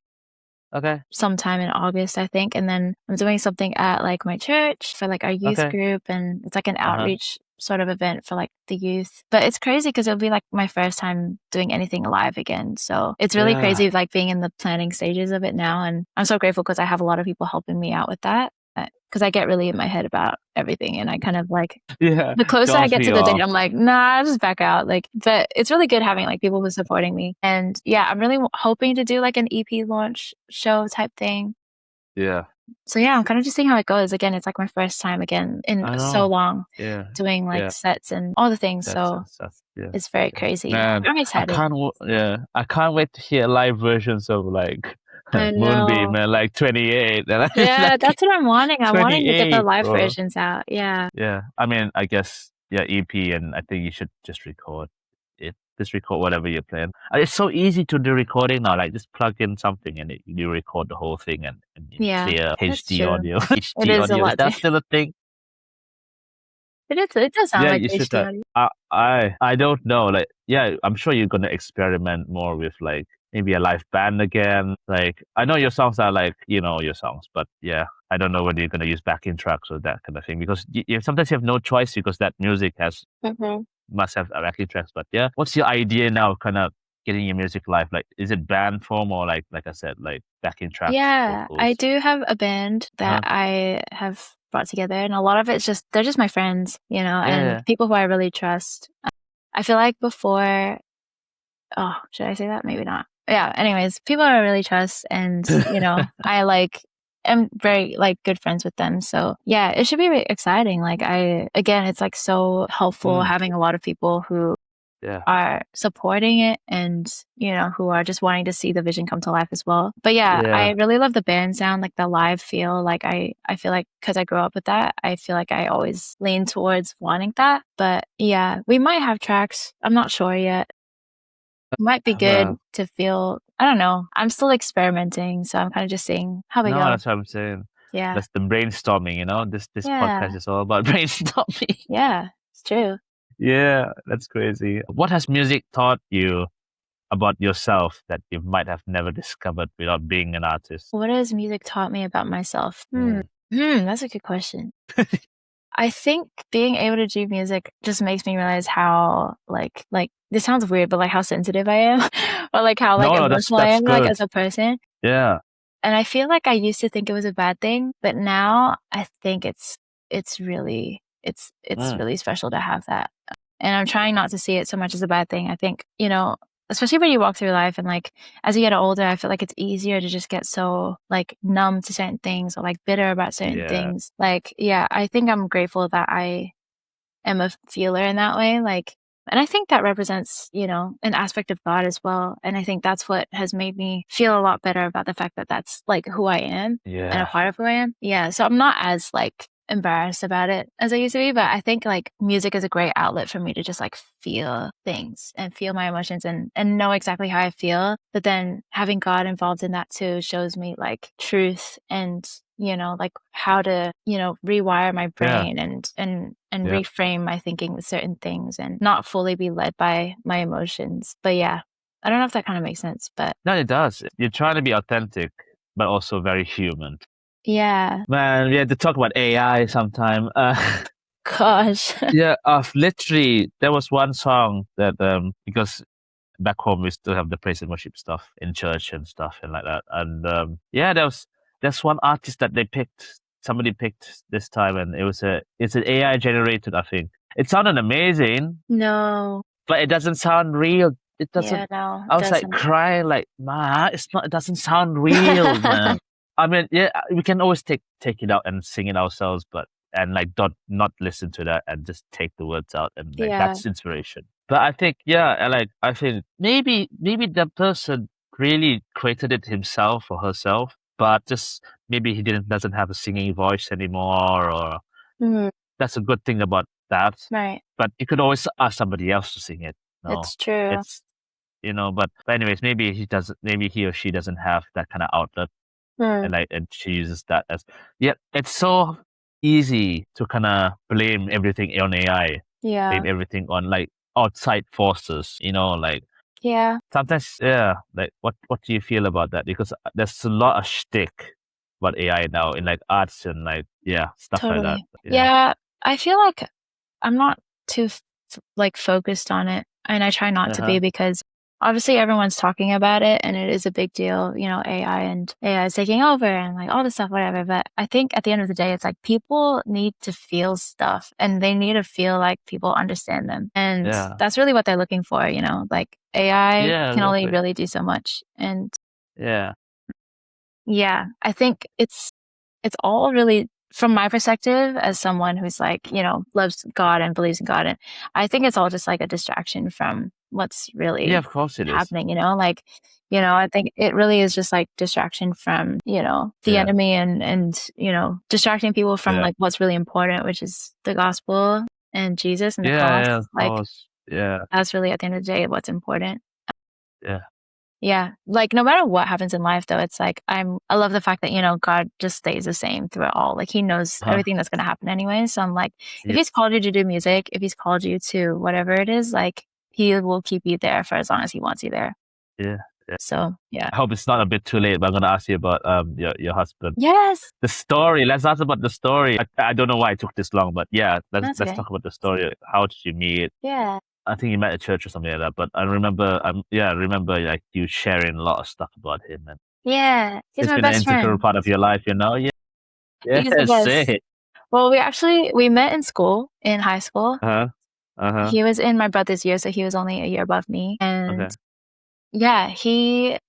B: okay,
A: sometime in August, I think. And then I'm doing something at like my church for like our youth
B: okay,
A: group, and it's like an
B: uh-huh,
A: outreach sort of event for like the youth. But it's crazy because it'll be like my first time doing anything live again. So it's really
B: yeah,
A: crazy like being in the planning stages of it now. And I'm so grateful because I have a lot of people helping me out with that. Because I get really in my head about everything, and I kind of like
B: yeah.
A: the closer I
B: Throws
A: get
B: me
A: to the date,
B: off.
A: I'm like, nah, I'll just back out. Like, but it's really good having like people who are supporting me. And yeah, I'm really hoping to do like an EP launch show type thing.
B: Yeah,
A: So yeah, I'm kind of just seeing how it goes. Again, it's like my first time again in
B: I
A: so
B: know.
A: long
B: Yeah,
A: doing like
B: yeah.
A: sets and all the things. So
B: That's yeah.
A: it's very
B: Yeah.
A: crazy.
B: Man,
A: I'm excited.
B: I can't wait to hear live versions of like
A: I
B: Moonbeam
A: know.
B: and like 28 and it's
A: Yeah,
B: like
A: that's what I'm wanting. I'm wanting to get the
B: 28,
A: live
B: bro.
A: versions out. Yeah.
B: Yeah, I mean, I guess yeah, EP, and I think you should just record it. Just record whatever you're playing. It's so easy to do recording now. Like just plug in something and you record the whole thing and in
A: Yeah,
B: clear
A: that's
B: HD
A: true.
B: audio.
A: It
B: HD
A: is a
B: audio is
A: lot.
B: that still a thing?
A: It does sound
B: Yeah,
A: like
B: you should.
A: HD audio.
B: I don't know. Like, yeah, I'm sure you're gonna experiment more with like maybe a live band again. Like, I know your songs are like your songs, but yeah, I don't know whether you're gonna use backing tracks or that kind of thing because sometimes you have no choice because that music
A: hmm
B: must have backing tracks. But yeah, what's your idea now? Kind of getting your music live. Like, is it band form or like I said, like backing tracks,
A: Yeah, I
B: vocals?
A: do have a band that
B: Uh-huh.
A: I have brought together, and a lot of it's just they're just my friends,
B: Yeah,
A: and
B: yeah.
A: people who I really trust. I feel like before, oh, should I say that? Maybe not. Yeah, anyways, people I really trust, and I like am very like good friends with them. So yeah, it should be really exciting. Like again, it's like so helpful
B: Mm,
A: having a lot of people who
B: yeah,
A: are supporting it and who are just wanting to see the vision come to life as well. But yeah, I
B: yeah.
A: really love the band sound, like the live feel. Like I feel like because I grew up with that, I feel like I always lean towards wanting that. But yeah, we might have tracks. I'm not sure yet. Might be good
B: Well,
A: to feel. I don't know. I'm still experimenting, so I'm kind of just seeing how we
B: no,
A: go.
B: that's what I'm saying.
A: Yeah.
B: That's the brainstorming. This
A: Yeah.
B: podcast is all about brainstorming.
A: Yeah. It's true.
B: Yeah, that's crazy. What has music taught you about yourself that you might have never discovered without being an artist?
A: What has music taught me about myself?
B: Mm.
A: That's a good question. I think being able to do music just makes me realize how like this sounds weird, but like how sensitive I am or like how like
B: No,
A: emotional I
B: that's
A: am like
B: good.
A: as a person.
B: Yeah,
A: And I feel like I used to think it was a bad thing, but now I think it's really it's
B: mm,
A: really special to have that. And I'm trying not to see it so much as a bad thing. I think, especially when you walk through life and like as you get older, I feel like it's easier to just get so like numb to certain things or like bitter about certain
B: yeah,
A: things. Like, yeah, I think I'm grateful that I am a feeler in that way. Like, and I think that represents, an aspect of God as well. And I think that's what has made me feel a lot better about the fact that that's like who I am and a
B: yeah,
A: part of who I am. Yeah. So I'm not as like embarrassed about it as I used to be, but I think like music is a great outlet for me to just like feel things and feel my emotions and know exactly how I feel. But then having God involved in that too shows me like truth and like how to, rewire my
B: yeah,
A: brain and
B: yeah.
A: reframe my thinking with certain things and not fully be led by my emotions. But yeah. I don't know if that kind of makes sense, but
B: No, it does. You're trying to be authentic, but also very human.
A: yeah.
B: Man, we had to talk about AI sometime.
A: Gosh.
B: Yeah, literally, there was one song that because back home we still have the praise and worship stuff in church and stuff and like that, and yeah, there's one artist that they picked. Somebody picked this time, and it's an AI generated. I think it sounded amazing,
A: No.
B: but it doesn't sound real. It
A: Yeah,
B: doesn't.
A: no,
B: I
A: it
B: was like
A: doesn't.
B: crying, like, man, it's not. It doesn't sound real, man. I mean, yeah, we can always take it out and sing it ourselves, but and like not listen to that and just take the words out and like
A: Yeah,
B: that's inspiration. But I think yeah, I think maybe the person really created it himself or herself, but just maybe he doesn't have a singing voice anymore, or
A: Mhm.
B: that's a good thing about that.
A: Right.
B: But you could always ask somebody else to sing it. No,
A: It's true.
B: it's but anyways, maybe he or she doesn't have that kind of outlet,
A: Hmm.
B: and she uses that as yeah. It's so easy to kind of blame everything on AI,
A: Yeah.
B: blame everything on like outside forces. Like
A: Yeah.
B: sometimes yeah. Like what do you feel about that? Because there's a lot of shtick about AI now in like arts and like yeah stuff like that.
A: Totally.
B: Yeah.
A: Yeah, I feel like I'm not too like focused on it, and I try not
B: Uh
A: to
B: huh.
A: be because obviously everyone's talking about it and it is a big deal, AI and AI is taking over and like all this stuff, whatever. But I think at the end of the day, it's like people need to feel stuff and they need to feel like people understand them. And
B: Yeah.
A: that's really what they're looking for, like AI
B: Yeah.
A: can only
B: Exactly.
A: really do so much. And
B: Yeah.
A: yeah, I think it's all really from my perspective as someone who's like, loves God and believes in God. And I think it's all just like a distraction from what's
B: Yeah.
A: really
B: Of course it is.
A: happening, like, I think it really is just like distraction from, the
B: Yeah.
A: enemy and, distracting people from
B: Yeah.
A: like what's really important, which is the gospel and Jesus and the
B: Yeah.
A: cross.
B: Yeah. Of
A: Like
B: course. Yeah.
A: that's really at the end of the day what's important.
B: Yeah.
A: Yeah. Like no matter what happens in life though, it's like I love the fact that, God just stays the same through it all. Like he knows
B: Huh.
A: everything that's gonna happen anyway. So I'm like, if
B: Yeah.
A: he's called you to do music, if he's called you to whatever it is, like he will keep you there for as long as he wants you there.
B: Yeah. Yeah.
A: So yeah.
B: I hope it's not a bit too late, but I'm gonna ask you about your husband.
A: Yes.
B: The story. Let's ask about the story. I don't know why it took this long, but yeah,
A: That's
B: let's
A: okay.
B: talk about the story. How did you meet?
A: Yeah.
B: I think you met at church or something like that. But I remember, I remember like you sharing a lot of stuff about him, and
A: Yeah. He's
B: it's
A: my
B: been an
A: best
B: integral
A: friend.
B: part of your life, Yeah,
A: He's the
B: yeah, say
A: best.
B: it.
A: Well, we met in school, in high school.
B: Uh huh. Uh huh.
A: He was in my brother's year, so he was only a year above me. And
B: Okay.
A: yeah,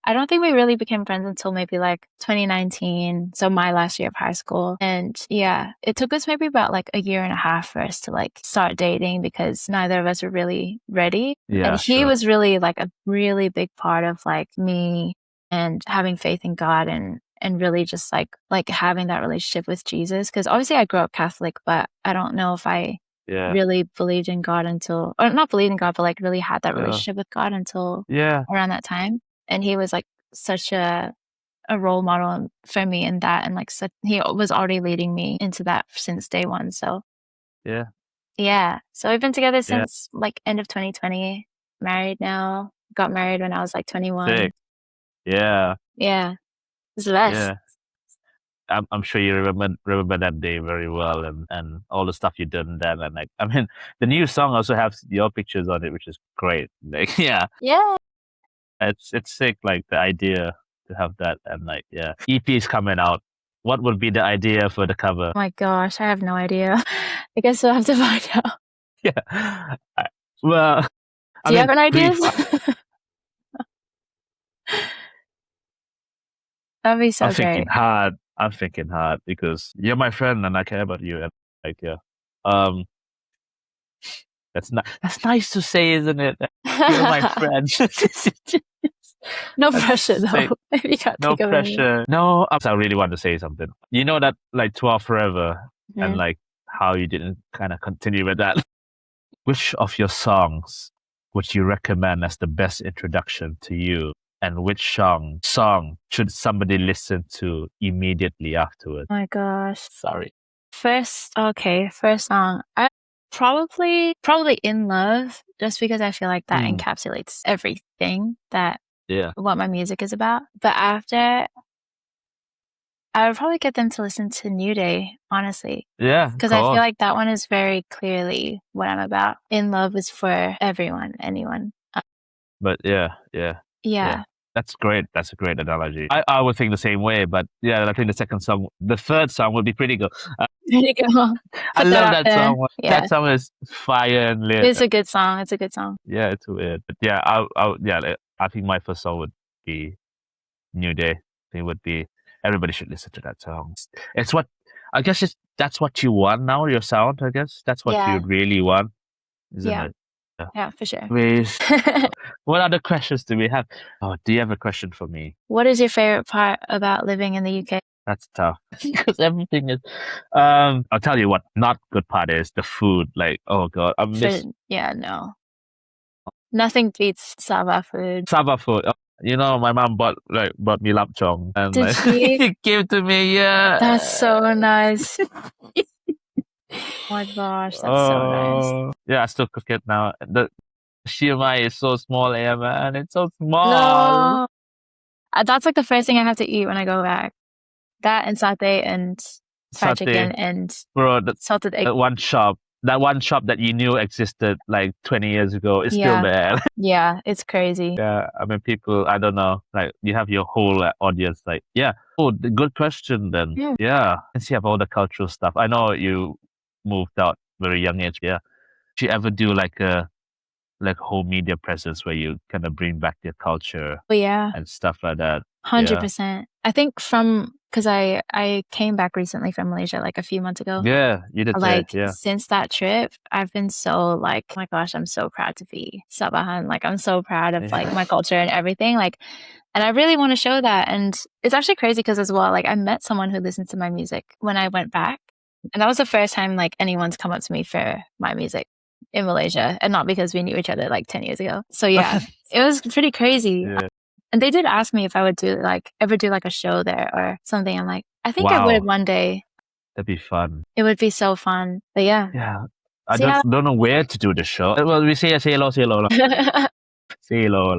A: I don't think we really became friends until maybe like 2019. So my last year of high school. And yeah, it took us maybe about like a year and a half for us to like start dating because neither of us were really ready. And
B: Yeah.
A: he
B: Sure.
A: was really like a really big part of like me and having faith in God and really just like having that relationship with Jesus. Cause obviously I grew up Catholic, but I don't know if I
B: Yeah.
A: really believed in God until, or not believed in God, but like really had that relationship with God until
B: Yeah.
A: around that time. And he was like such a role model for me in that. And like, he was already leading me into that since day one. So
B: Yeah.
A: yeah. So we've been together
B: Yeah.
A: since like end of 2020, married now, got married when I was like 21.
B: Sick. Yeah.
A: Yeah. It's the best.
B: Yeah. I'm sure you remember that day very well, and all the stuff you done then, and like I mean, the new song also has your pictures on it, which is great. Like yeah,
A: Yeah.
B: it's sick. Like the idea to have that, and like yeah, EP is coming out. What would be the idea for the cover?
A: Oh my gosh. I have no idea. I guess we'll have to find out.
B: Yeah, well, I
A: Do you have
B: mean,
A: an idea?
B: brief.
A: That'd be
B: I'm
A: so
B: thinking
A: great.
B: hard. I'm thinking hard because you're my friend and I care about you, and like yeah, um, that's nice to say, isn't it? You're my friend.
A: No
B: That's
A: pressure
B: sick.
A: though. If you can't
B: No
A: think of any.
B: pressure. No, I really want to say something. You know that like 12 Forever and
A: Mhm.
B: like how you didn't kind of continue with that. Which of your songs would you recommend as the best introduction to you? And which song should somebody listen to immediately afterwards?
A: Oh my gosh.
B: Sorry.
A: First song. Probably In Love, just because I feel like that encapsulates everything that what my music is about. But after, I would probably get them to listen to New Day, honestly.
B: Yeah,
A: Because I feel like that one is very clearly what I'm about. In Love is for everyone, anyone.
B: But yeah. That's great. That's a great analogy. I would think the same way, but yeah, I think the third song would be pretty good.
A: There you go.
B: I
A: Put
B: love
A: out
B: that
A: there.
B: song.
A: Yeah.
B: That song is fire and lit.
A: It's a good song. It's a good song.
B: Yeah, it's weird. But yeah, I think my first song would be New Day. It would be everybody should listen to that song. It's what I guess that's what you want now, your sound, I guess. That's what you really want, isn't it?
A: Yeah, for sure.
B: What other questions do we have? Oh, do you have a question for me?
A: What is your favorite part about living in the UK?
B: That's tough because everything is. I'll tell you what. Not good part is the food. Like, oh god, I miss.
A: No. Nothing beats Sabah food.
B: Sabah food. You know, my mom bought me lapchong and
A: Did she?
B: gave to me. Yeah,
A: that's so nice. Oh my gosh, that's so nice.
B: Yeah, I still cook it now. The siomai is so small, man. It's so small.
A: No. That's like the first thing I have to eat when I go back. That and satay and fried chicken and salted egg.
B: That one shop that you knew existed like 20 years ago is still there.
A: Yeah, it's crazy.
B: Yeah, I mean, people, I don't know, like you have your whole audience, like, yeah. Oh, good question then. Yeah. Since you have all the cultural stuff, I know you moved out very young age. Yeah. Do you ever do like a whole media presence where you kind of bring back your culture and stuff like that?
A: 100%. I think because I came back recently from Malaysia like a few months ago.
B: Yeah, you did.
A: Like since that trip, I've been so like, oh my gosh, I'm so proud to be Sabahan. Like I'm so proud of like my culture and everything. Like, and I really want to show that. And it's actually crazy because as well, like I met someone who listens to my music when I went back, and that was the first time like anyone's come up to me for my music in Malaysia, and not because we knew each other like 10 years ago. So yeah, it was pretty crazy. And they did ask me if I would ever do like a show there or something. I'm like, I think I would one day.
B: That'd be fun.
A: It would be so fun. But yeah.
B: Yeah. I don't know where to do the show. Well, we say hello. Say hello.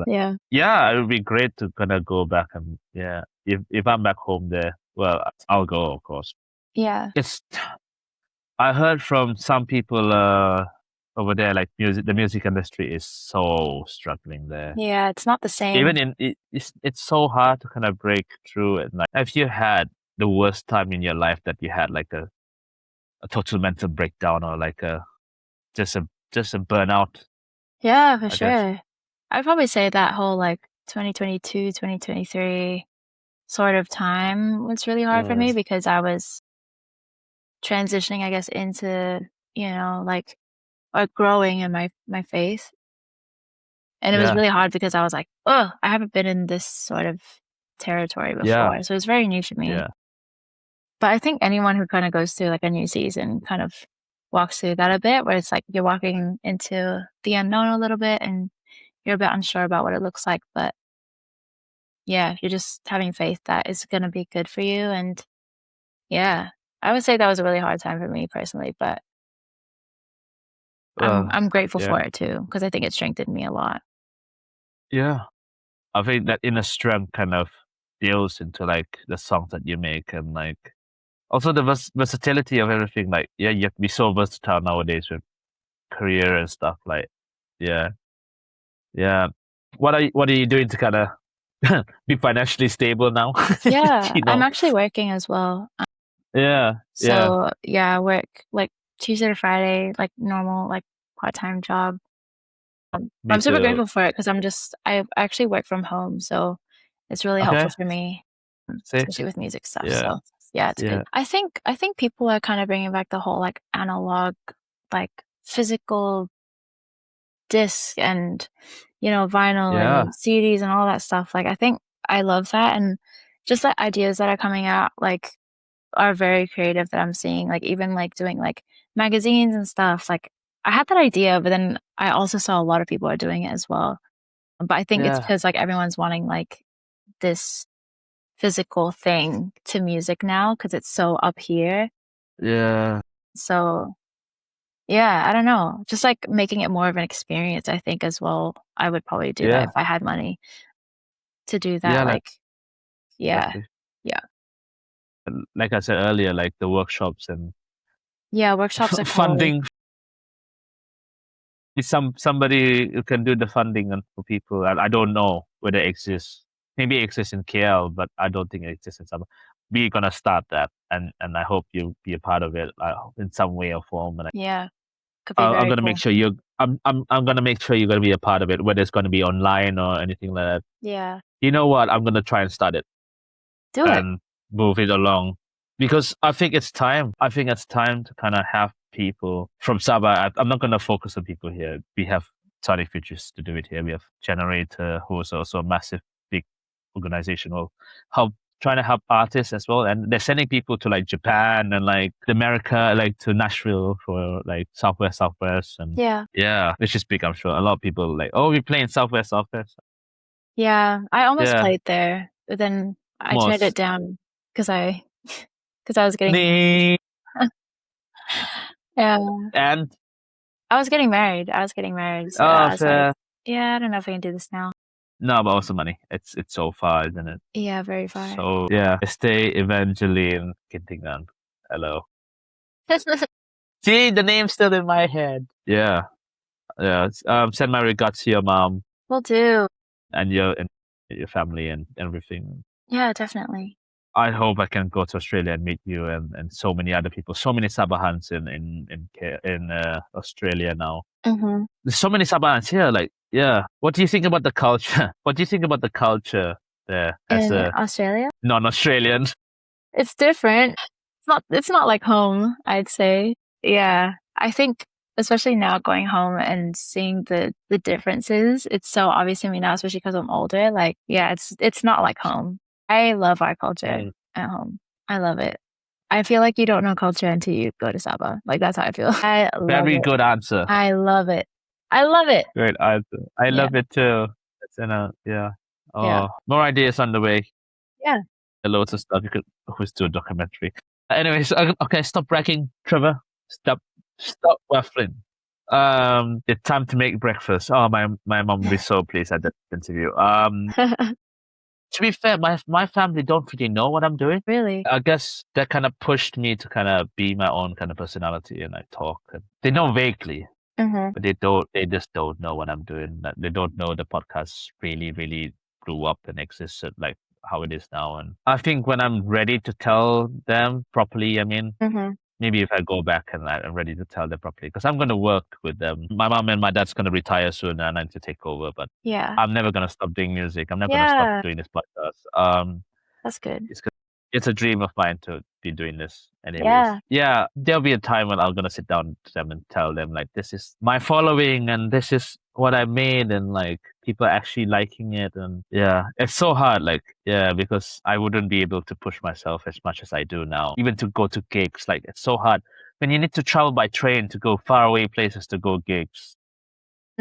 A: Yeah.
B: Yeah, it would be great to kind of go back and if I'm back home there, well, I'll go, of course.
A: Yeah.
B: I heard from some people over there, like the music industry is so struggling there.
A: Yeah, it's not the same.
B: Even it's so hard to kind of break through it. Like, have you had the worst time in your life that you had like a total mental breakdown or like just a burnout?
A: Yeah, for sure. I'd probably say that whole like 2022, 2023 sort of time was really hard for me because I was transitioning, I guess, into, like growing in my faith. And it was really hard because I was like, oh, I haven't been in this sort of territory before. So it was very new to me.
B: Yeah.
A: But I think anyone who kind of goes through like a new season kind of walks through that a bit, where it's like you're walking into the unknown a little bit and you're a bit unsure about what it looks like. But yeah, you're just having faith that it's going to be good for you. And yeah, I would say that was a really hard time for me personally, but I'm grateful for it too, because I think it strengthened me a lot.
B: Yeah. I think that inner strength kind of deals into like the songs that you make and like also the versatility of everything. Like, you have to be so versatile nowadays with career and stuff. Like, yeah. What are you doing to kind of be financially stable now?
A: Yeah, I'm actually working as well. So I work like Tuesday to Friday, like normal, like part-time job. I'm super grateful for it because I actually work from home, so it's really helpful for me, especially with music stuff. So yeah, it's good. I think people are kind of bringing back the whole like analog, like physical disc and vinyl and CDs and all that stuff. Like I think I love that, and just the ideas that are coming out like are very creative that I'm seeing. Like even like doing like magazines and stuff. Like I had that idea, but then I also saw a lot of people are doing it as well. But I think it's because like everyone's wanting like this physical thing to music now because it's so up here.
B: Yeah.
A: So Yeah, I don't know. Just like making it more of an experience, I think as well. I would probably do that
B: Yeah,
A: if I had money to do
B: yeah,
A: that. Like, yeah,
B: exactly.
A: yeah,
B: Like I said earlier, like the workshops and
A: yeah. Workshops are cool.
B: funding. Somebody who can do the funding for people. I don't know whether it exists. Maybe it exists in KL, but I don't think it exists in Sabah. We're gonna start that, and I hope you'll be a part of it in some way or form. And
A: Yeah, could be
B: I'm
A: very
B: gonna make
A: cool.
B: sure you. I'm gonna make sure you're gonna be a part of it, whether it's gonna be online or anything like that.
A: Yeah,
B: You know what? I'm gonna try and start it
A: do it.
B: and move it along because I think it's time. I think it's time to kind of have people from Sabah. I'm not gonna focus on people here. We have Sonic Futures to do it here. We have Generator, who is also a massive, big organization who help trying to help artists as well. And they're sending people to like Japan and like America, like to Nashville for like Southwest, and
A: Yeah,
B: yeah, which is big. I'm sure a lot of people like, oh, we play in Southwest.
A: yeah. I almost
B: Yeah,
A: played there, but then I turned it
B: most.
A: down because I because I was getting
B: Nee.
A: yeah,
B: And
A: I was getting married. I was getting married, so I was like,
B: fair.
A: yeah, I don't know if I can do this now.
B: No, but also money. It's so far, isn't it?
A: Yeah, very far.
B: So yeah, Estée Evangeline Kintingan. Hello. See, the name's still in my head. Yeah, yeah. Send my regards to your mom
A: Will do.
B: and your family and everything.
A: Yeah, definitely.
B: I hope I can go to Australia and meet you and so many other people. So many Sabahans in Australia now.
A: Mm-hmm.
B: There's so many Sabahans here. Like, yeah. What do you think about the culture? What do you think about the culture there as
A: In
B: a
A: Australia,
B: non-Australian?
A: it's different. It's not like home, I'd say. Yeah. I think especially now going home and seeing the differences, it's so obvious to me now, especially because I'm older. Like, yeah, it's not like home. I love our culture
B: Mm,
A: at home. I love it. I feel like you don't know culture until you go to Sabah. Like that's how I feel. I love
B: very
A: it.
B: good answer.
A: I love it. I love it.
B: Great answer. I
A: Yeah.
B: love it too. Yeah.
A: Yeah.
B: Oh, more ideas on the way.
A: Yeah.
B: Loads of stuff. You could always do a documentary. Anyways, okay, stop bragging, Trevor. Stop waffling. It's time to make breakfast. Oh, my mom will be so pleased at that interview. To be fair, my family don't really know what I'm doing.
A: Really?
B: I guess that kind of pushed me to kind of be my own kind of personality and I talk. And they know vaguely,
A: Mm-hmm.
B: but they just don't know what I'm doing. Like, they don't know the podcast really, really grew up and existed like how it is now. And I think when I'm ready to tell them properly, I mean,
A: Mm-hmm.
B: maybe if I go back and I'm ready to tell them properly, because I'm going to work with them. My mom and my dad's going to retire soon and I need to take over, but
A: Yeah.
B: I'm never going to stop doing music. I'm never going to stop
A: Yeah.
B: doing this podcast.
A: That's good.
B: It's it's a dream of mine to be doing this anyways.
A: Yeah.
B: Yeah, there'll be a time when I'm gonna sit down to them and tell them like this is my following and this is what I made and like people are actually liking it and yeah, it's so hard like yeah, because I wouldn't be able to push myself as much as I do now. Even to go to gigs, like it's so hard. When you need to travel by train to go far away places to go gigs.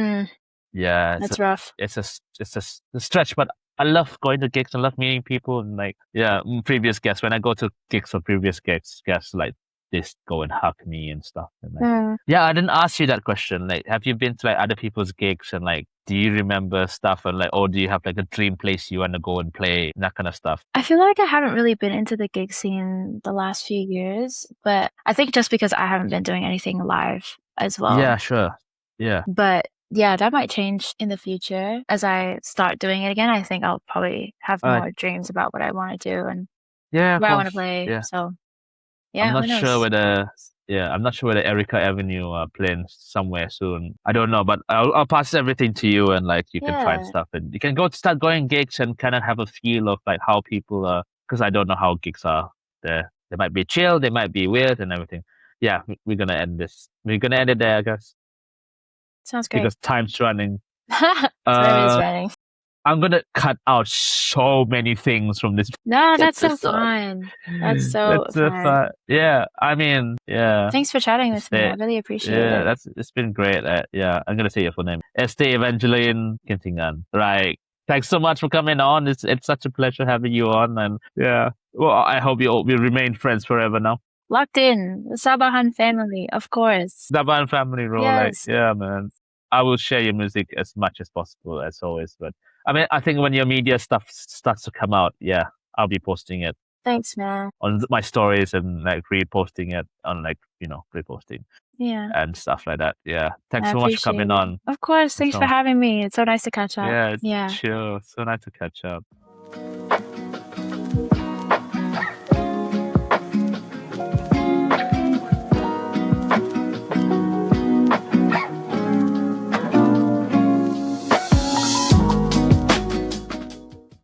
A: Mm,
B: Yeah,
A: that's rough.
B: a stretch, but I love going to gigs. I love meeting people and like yeah, previous guests. When I go to gigs or previous guests like this go and hug me and stuff. And like
A: Mm.
B: yeah, I didn't ask you that question. Like, have you been to like other people's gigs and like do you remember stuff and like or do you have like a dream place you want to go and play and that kind of stuff?
A: I feel like I haven't really been into the gig scene the last few years, but I think just because I haven't been doing anything live as well.
B: Yeah, sure. Yeah.
A: But yeah, that might change in the future as I start doing it again. I think I'll probably have more dreams about what I want to do and
B: Yeah, of
A: where I want to
B: course.
A: play.
B: Yeah.
A: So
B: I'm
A: yeah, who
B: not sure
A: knows?
B: whether Erica Avenue are playing somewhere soon. I don't know, but I'll pass everything to you and like you can find
A: Yeah.
B: stuff and you can start going gigs and kind of have a feel of like how people are because I don't know how gigs are there. They might be chill, they might be weird and everything. Yeah, we're gonna end this. We're gonna end it there, I guess,
A: Sounds great.
B: because time's running.
A: Time is running.
B: I'm gonna cut out so many things from this
A: No, that's so
B: episode.
A: fine. That's so
B: That's
A: fine.
B: yeah. I mean, yeah.
A: Thanks for chatting with me. I
B: Estee,
A: really appreciate
B: yeah,
A: it.
B: it's been great. Yeah, I'm gonna say your full name, Estee Evangeline Kintingan. Right. Thanks so much for coming on. It's such a pleasure having you on, and yeah. Well, I hope we remain friends forever now.
A: locked in. The Sabahan family, of course.
B: Sabahan family role,
A: Yes.
B: yeah, man. I will share your music as much as possible, as always. But I mean, I think when your media stuff starts to come out, yeah, I'll be posting it
A: Thanks, man.
B: on my stories and like reposting it on like, reposting
A: Yeah.
B: and stuff like that. Yeah. Thanks
A: I
B: so much for
A: appreciate
B: coming
A: it.
B: on.
A: Of course. Thanks
B: So,
A: for having me. It's so nice to catch up.
B: yeah,
A: Yeah.
B: chill. So nice to catch up.